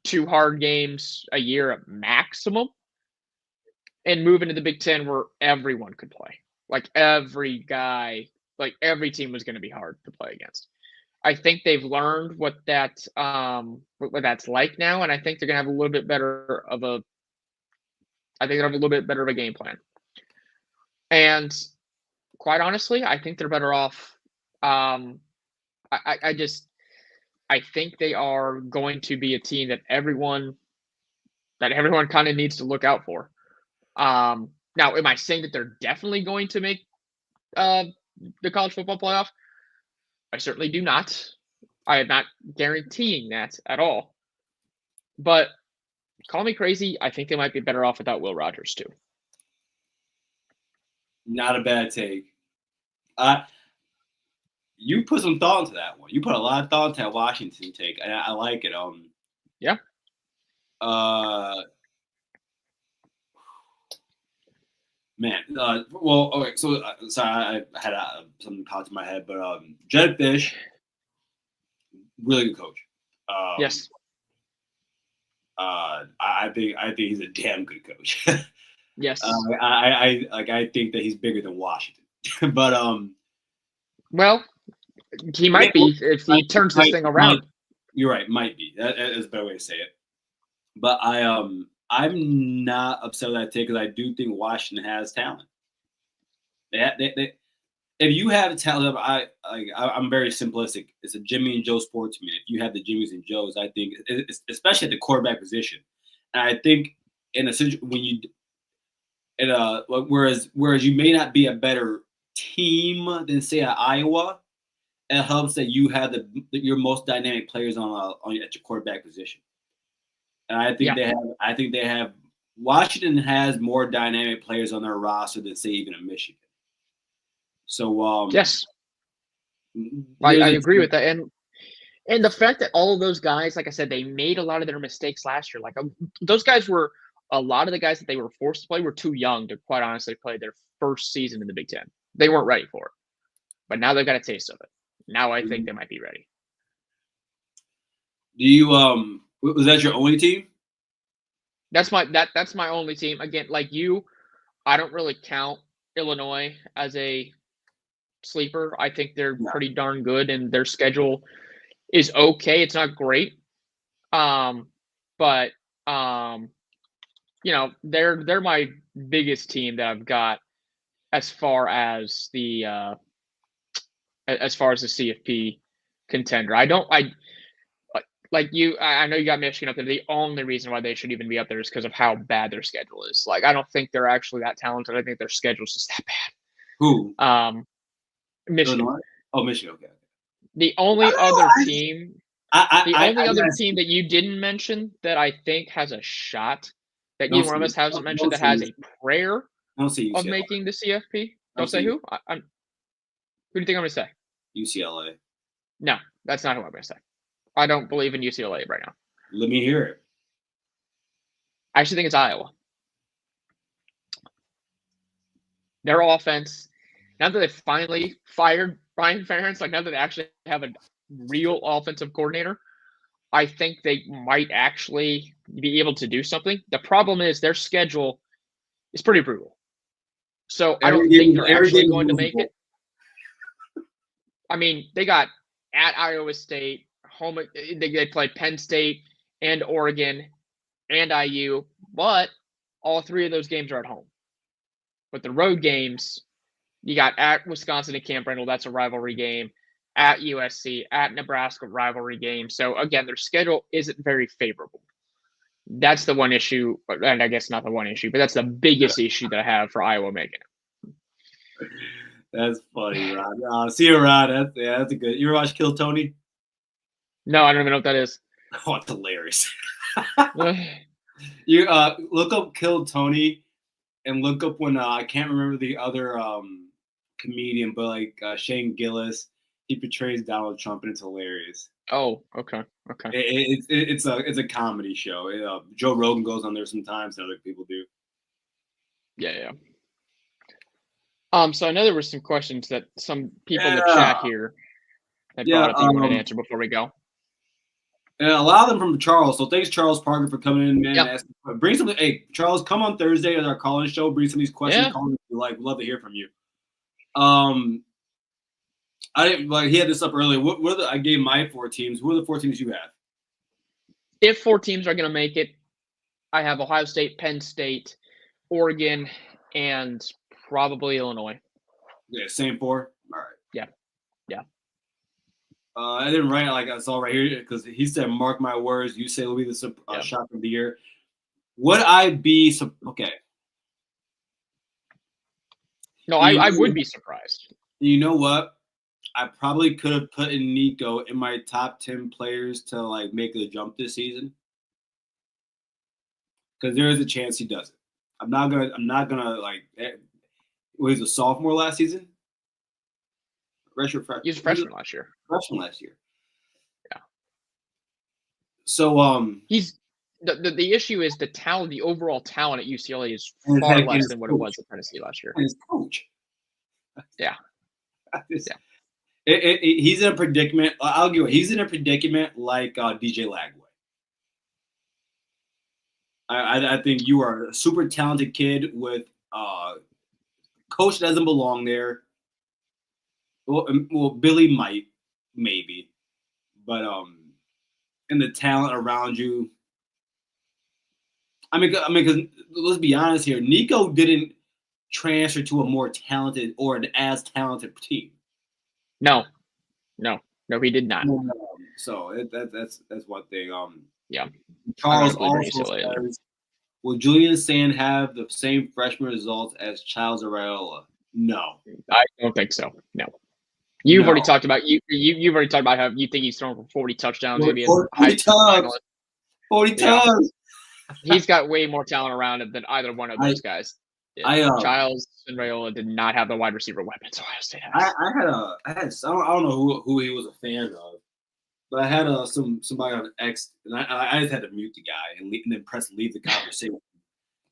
2 hard games a year at maximum, and move into the Big Ten where everyone could play. Like every guy, like every team was going to be hard to play against. I think they've learned what that's like now, and I think they're going to have a little bit better of a game plan. And quite honestly, I think they're better off. I think they are going to be a team that everyone kind of needs to look out for. Now, am I saying that they're definitely going to make the college football playoff? I certainly do not. I am not guaranteeing that at all. But call me crazy. I think they might be better off without Will Rogers too. Not a bad take. You put some thought into that one. You put a lot of thought into that Washington take, and I like it. Yeah. Man. Well, okay. So sorry, I had something popped in my head, but Jed Fish, really good coach. Yes. I think he's a damn good coach. Yes. I think that he's bigger than Washington, but well, he might be if he turns this thing around. You're right, might be. That is a better way to say it. But I'm not upset with that take because I do think Washington has talent. They if you have talent, I'm very simplistic. It's a Jimmy and Joe sport to me. If you have the Jimmys and Joes, I think, especially at the quarterback position, and I think in a situation when you, whereas you may not be a better team than say at Iowa, it helps that you have your most dynamic players on at your quarterback position. And I think they have Washington has more dynamic players on their roster than say even a Michigan. So yes, I agree with that, and the fact that all of those guys, like I said, they made a lot of their mistakes last year. Like those guys were a lot of the guys that they were forced to play were too young to quite honestly play their first season in the Big Ten. They weren't ready for it, but now they've got a taste of it. Now I think they might be ready. Do you was that your only team? That's my only team. Again, like you, I don't really count Illinois as a sleeper. I think they're pretty darn good, and their schedule is okay. It's not great, but they're my biggest team that I've got as far as the CFP contender. I like you. I know you got Michigan up there. The only reason why they should even be up there is because of how bad their schedule is. Like I don't think they're actually that talented. I think their schedule's just that bad. Who? Michigan. Illinois? Oh, Michigan. Okay. The only other team that you didn't mention that I think has a shot that Ian Ramos hasn't mentioned that has a prayer of making the CFP. Don't say who. Who do you think I'm going to say? UCLA. No, that's not who I'm going to say. I don't believe in UCLA right now. Let me hear it. I actually think it's Iowa. Their offense, now that they finally fired Brian Ferentz, like now that they actually have a real offensive coordinator, I think they might actually be able to do something. The problem is their schedule is pretty brutal. So I don't think they're actually going to make it. I mean, they got at Iowa State, home. They played Penn State and Oregon and IU, but all three of those games are at home. But the road games, you got at Wisconsin and Camp Randall, that's a rivalry game. At USC, at Nebraska, rivalry game. So again, their schedule isn't very favorable. That's the one issue, and I guess not the one issue, but that's the biggest issue that I have for Iowa making it. That's funny, Rod. See you, Rod. That's a good. You ever watch Kill Tony? No, I don't even know what that is. Oh, it's hilarious. You look up Kill Tony and look up when I can't remember the other comedian, but like Shane Gillis, he portrays Donald Trump, and it's hilarious. Oh, okay. It's a comedy show. Joe Rogan goes on there sometimes, and other people do. Yeah. So I know there were some questions that some people in the chat here had brought up that you wanted to answer before we go. And a lot of them from Charles. So thanks, Charles Parker, for coming in, man. Yep. Bring some. Hey, Charles, come on Thursday at our call-in show. Bring some of these questions. Call them if you like. We'd love to hear from you. I didn't like. He had this up earlier. I gave my 4 teams. Who are the 4 teams you have? If 4 teams are going to make it, I have Ohio State, Penn State, Oregon, and probably Illinois. Yeah, same 4. All right. Yeah. I didn't write it like I saw right here because he said, "Mark my words, you say it'll be the shock of the year." Would I be okay? No, I would be surprised. You know what? I probably could have put in Nico in my top 10 players to like make the jump this season, because there is a chance he does it. I'm not gonna like. Well, he's a sophomore last season. He was a freshman last year. Freshman last year. Yeah. So he's the issue is the talent. The overall talent at UCLA is far less than what it was at Tennessee last year. And his coach. Yeah. He's in a predicament. I'll give it. He's in a predicament like DJ Lagway. I think you are a super talented kid with coach doesn't belong there. Well, Billy might, maybe, but and the talent around you. I mean, because let's be honest here, Nico didn't transfer to a more talented or an as talented team. No, he did not. So that's one thing. Yeah. Charles also says, will Julian Sand have the same freshman results as Childs Arayola? No, I don't think so. No. You've already talked about you've already talked about how you think he's thrown for 40 touchdowns. 40 times. 40 times. He's got way more talent around him than either one of those guys. Childs and Rayola did not have the wide receiver weapons Ohio State has. I don't know who he was a fan of, but I had somebody on X, and I just had to mute the guy and then press leave the conversation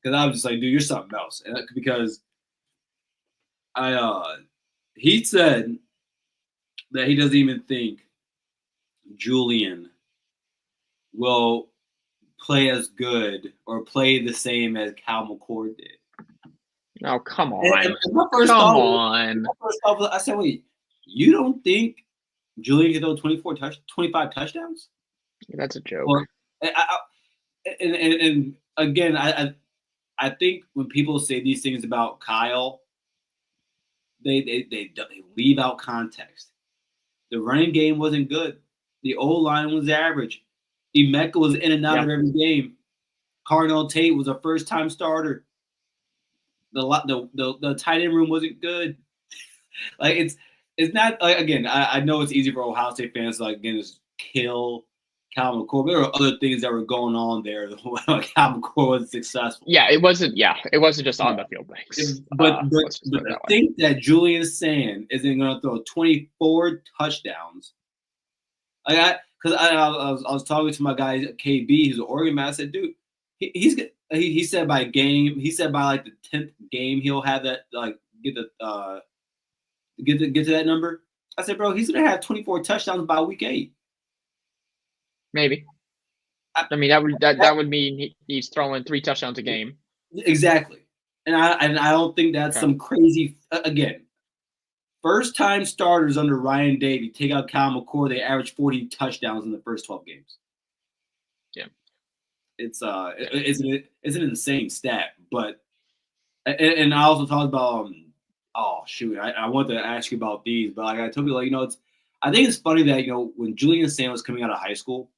because I was just like, dude, you're something else. And because he said that he doesn't even think Julian will play as good or play the same as Cal McCord did. Oh, come on. I said, wait, you don't think Julian can throw 25 touchdowns? That's a joke. Or, and again, I think when people say these things about Kyle, they leave out context. The running game wasn't good. The O-line was average. Emeka was in and out of every game. Carnell Tate was a first-time starter. The tight end room wasn't good. Like it's not like, again. I know it's easy for Ohio State fans to just kill Cal McCord. There were other things that were going on there. Cal McCord was successful. Yeah, it wasn't just on the field things. But to think that Julian Sand isn't going to throw 24 touchdowns, because I was talking to my guy KB, he's an Oregon man. I said, dude, he said by game, he said by like the 10th game he'll have that get to that number. I said, bro, he's gonna have 24 touchdowns by week 8. Maybe. I mean that would mean he's throwing 3 touchdowns a game. Exactly, and I don't think that's some crazy again. First time starters under Ryan Davey, take out Cal McCord, they averaged 40 touchdowns in the first 12 games. Yeah. It's an insane stat, but and I also talked about I wanted to ask you about these, but I told you I think it's funny that when Julian Sand was coming out of high school,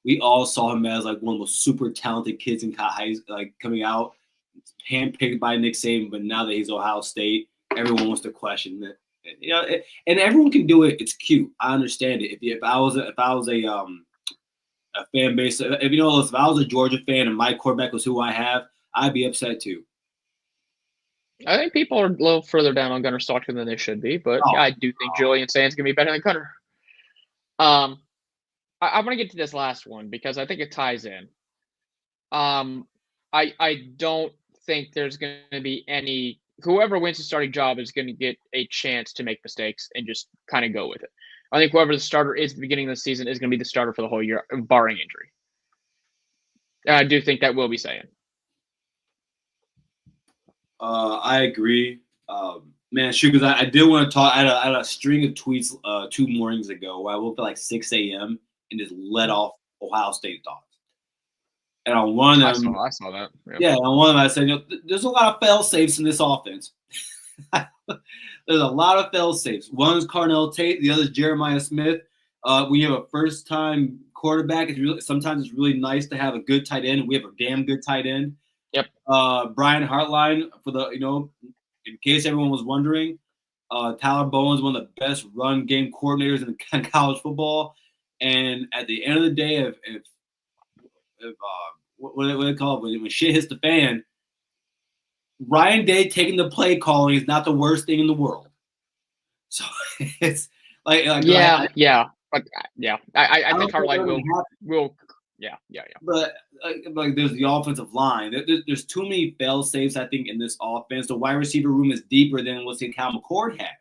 we all saw him as one of the most super talented kids in coming out, handpicked by Nick Saban, but now that he's Ohio State, everyone wants to question it. And everyone can do it. It's cute. I understand it. If I was a fan base, if I was a Georgia fan and my quarterback was who I have, I'd be upset too. I think people are a little further down on Gunnar Stockton than they should be, but I do think Julian Sand's gonna be better than Gunnar. I want to get to this last one because I think it ties in. I don't think there's going to be any. Whoever wins the starting job is going to get a chance to make mistakes and just kind of go with it. I think whoever the starter is at the beginning of the season is going to be the starter for the whole year, barring injury. And I do think that will be saying. I agree. Man, shoot, because I did want to talk. I had a string of tweets 2 mornings ago where I woke up at 6 a.m. and just let off Ohio State thoughts. And on one of them, I saw that. Yeah, on one of them, I said, there's a lot of fail safes in this offense. There's a lot of fail safes. One is Carnell Tate, the other is Jeremiah Smith. We have a first-time quarterback. Sometimes it's really nice to have a good tight end. We have a damn good tight end. Yep. Brian Hartline, for the in case everyone was wondering, Tyler Bowen's one of the best run game coordinators in college football. And at the end of the day, if what do they call it? When shit hits the fan, Ryan Day taking the play calling is not the worst thing in the world. So it's like yeah. But I think Hartline will. Yeah. But like there's the offensive line. There's too many fail safes, I think, in this offense. The wide receiver room is deeper than what Cal McCord had.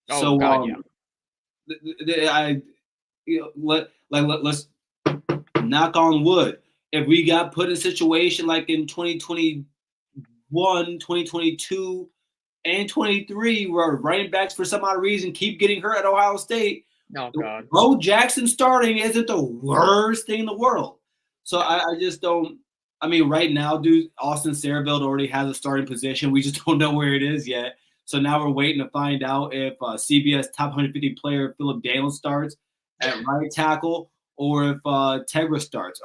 Oh so God, let's knock on wood. If we got put in a situation like in 2021, 2022, and 23, where running backs for some odd reason keep getting hurt at Ohio State. Oh God. Bo Jackson starting isn't the worst thing in the world. So I just don't. I mean, right now, dude, Austin Sarabeld already has a starting position. We just don't know where it is yet. So now we're waiting to find out if CBS top 150 player Philip Daniels starts at right tackle or if Tegra starts.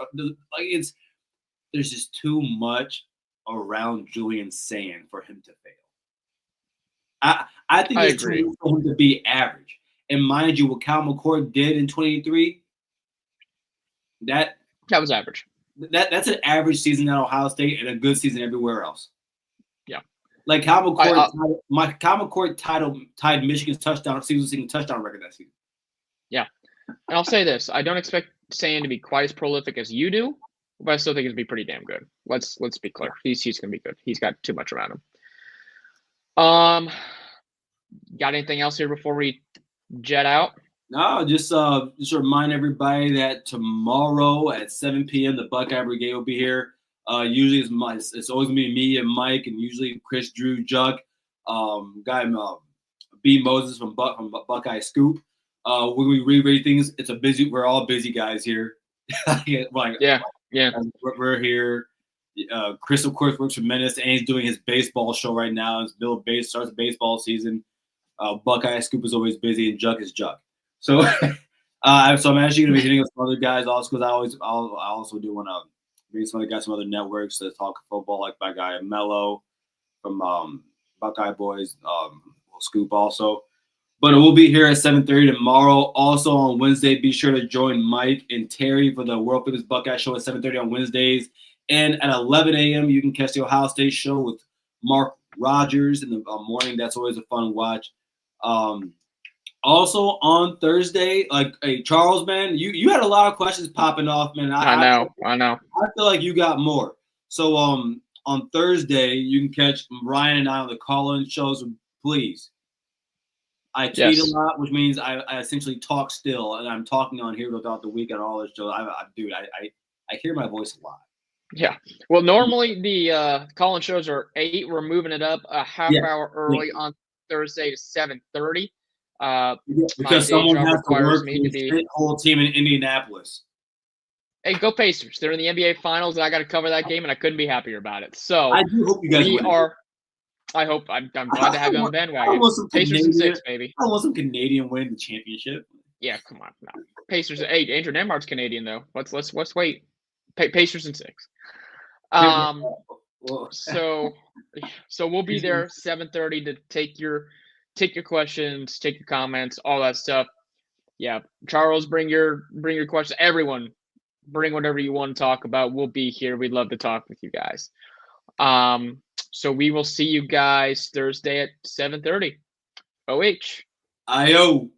There's just too much around Julian Sand for him to fail. I think there's too much for him to be average. And mind you, what Cal McCord did in 23, that was average. That's an average season at Ohio State and a good season everywhere else. Yeah. Like Cal McCord tied Michigan's season touchdown record that season. Yeah. And I'll say this. I don't expect Sand to be quite as prolific as you do, but I still think he's going to be pretty damn good. Let's be clear. He's going to be good. He's got too much around him. Got anything else here before we jet out? No, just remind everybody that tomorrow at 7 p.m. the Buckeye Brigade will be here. Usually it's always gonna be me and Mike, and usually Chris, Drew, Juck, B Moses from Buckeye Scoop. We're gonna reread things. We're all busy guys here. Yeah. We're here. Chris, of course, works for Menace, and he's doing his baseball show right now. It's starts the baseball season. Buckeye Scoop is always busy, and Juck is Juck. So, so I'm actually going to be hitting up some other guys also because I also do want to bring some other guys from other networks to talk football, like my guy Mello from Buckeye Boys, Scoop also. But we'll be here at 7:30 tomorrow. Also on Wednesday, be sure to join Mike and Terry for the World Famous Buckeye Show at 7:30 on Wednesdays. And at 11 a.m., you can catch the Ohio State Show with Mark Rogers in the morning. That's always a fun watch. Also on Thursday, hey, Charles, man, you had a lot of questions popping off, man. I know. I feel like you got more. So on Thursday, you can catch Ryan and I on the call-in shows. Please. I tweet a lot, which means I essentially talk still, and I'm talking on here throughout the week on all the shows. I hear my voice a lot. Yeah. Well, normally the call-in shows are 8. We're moving it up a half hour early on Thursday to 7:30. Because someone has to work the whole team in Indianapolis. Hey, go Pacers! They're in the NBA Finals, and I got to cover that game, and I couldn't be happier about it. So I do hope you guys win. I hope. I'm glad to have you on the bandwagon. Pacers in 6, baby. I want some Canadian win the championship. Yeah, come on. No. Pacers. Hey, Andrew Nemhart's Canadian though. Let's wait. Pacers in 6. So we'll be there 7:30 to take your questions, take your comments, all that stuff. Yeah, Charles, bring your questions. Everyone, bring whatever you want to talk about. We'll be here. We'd love to talk with you guys. So we will see you guys Thursday at 7:30. OH. IO.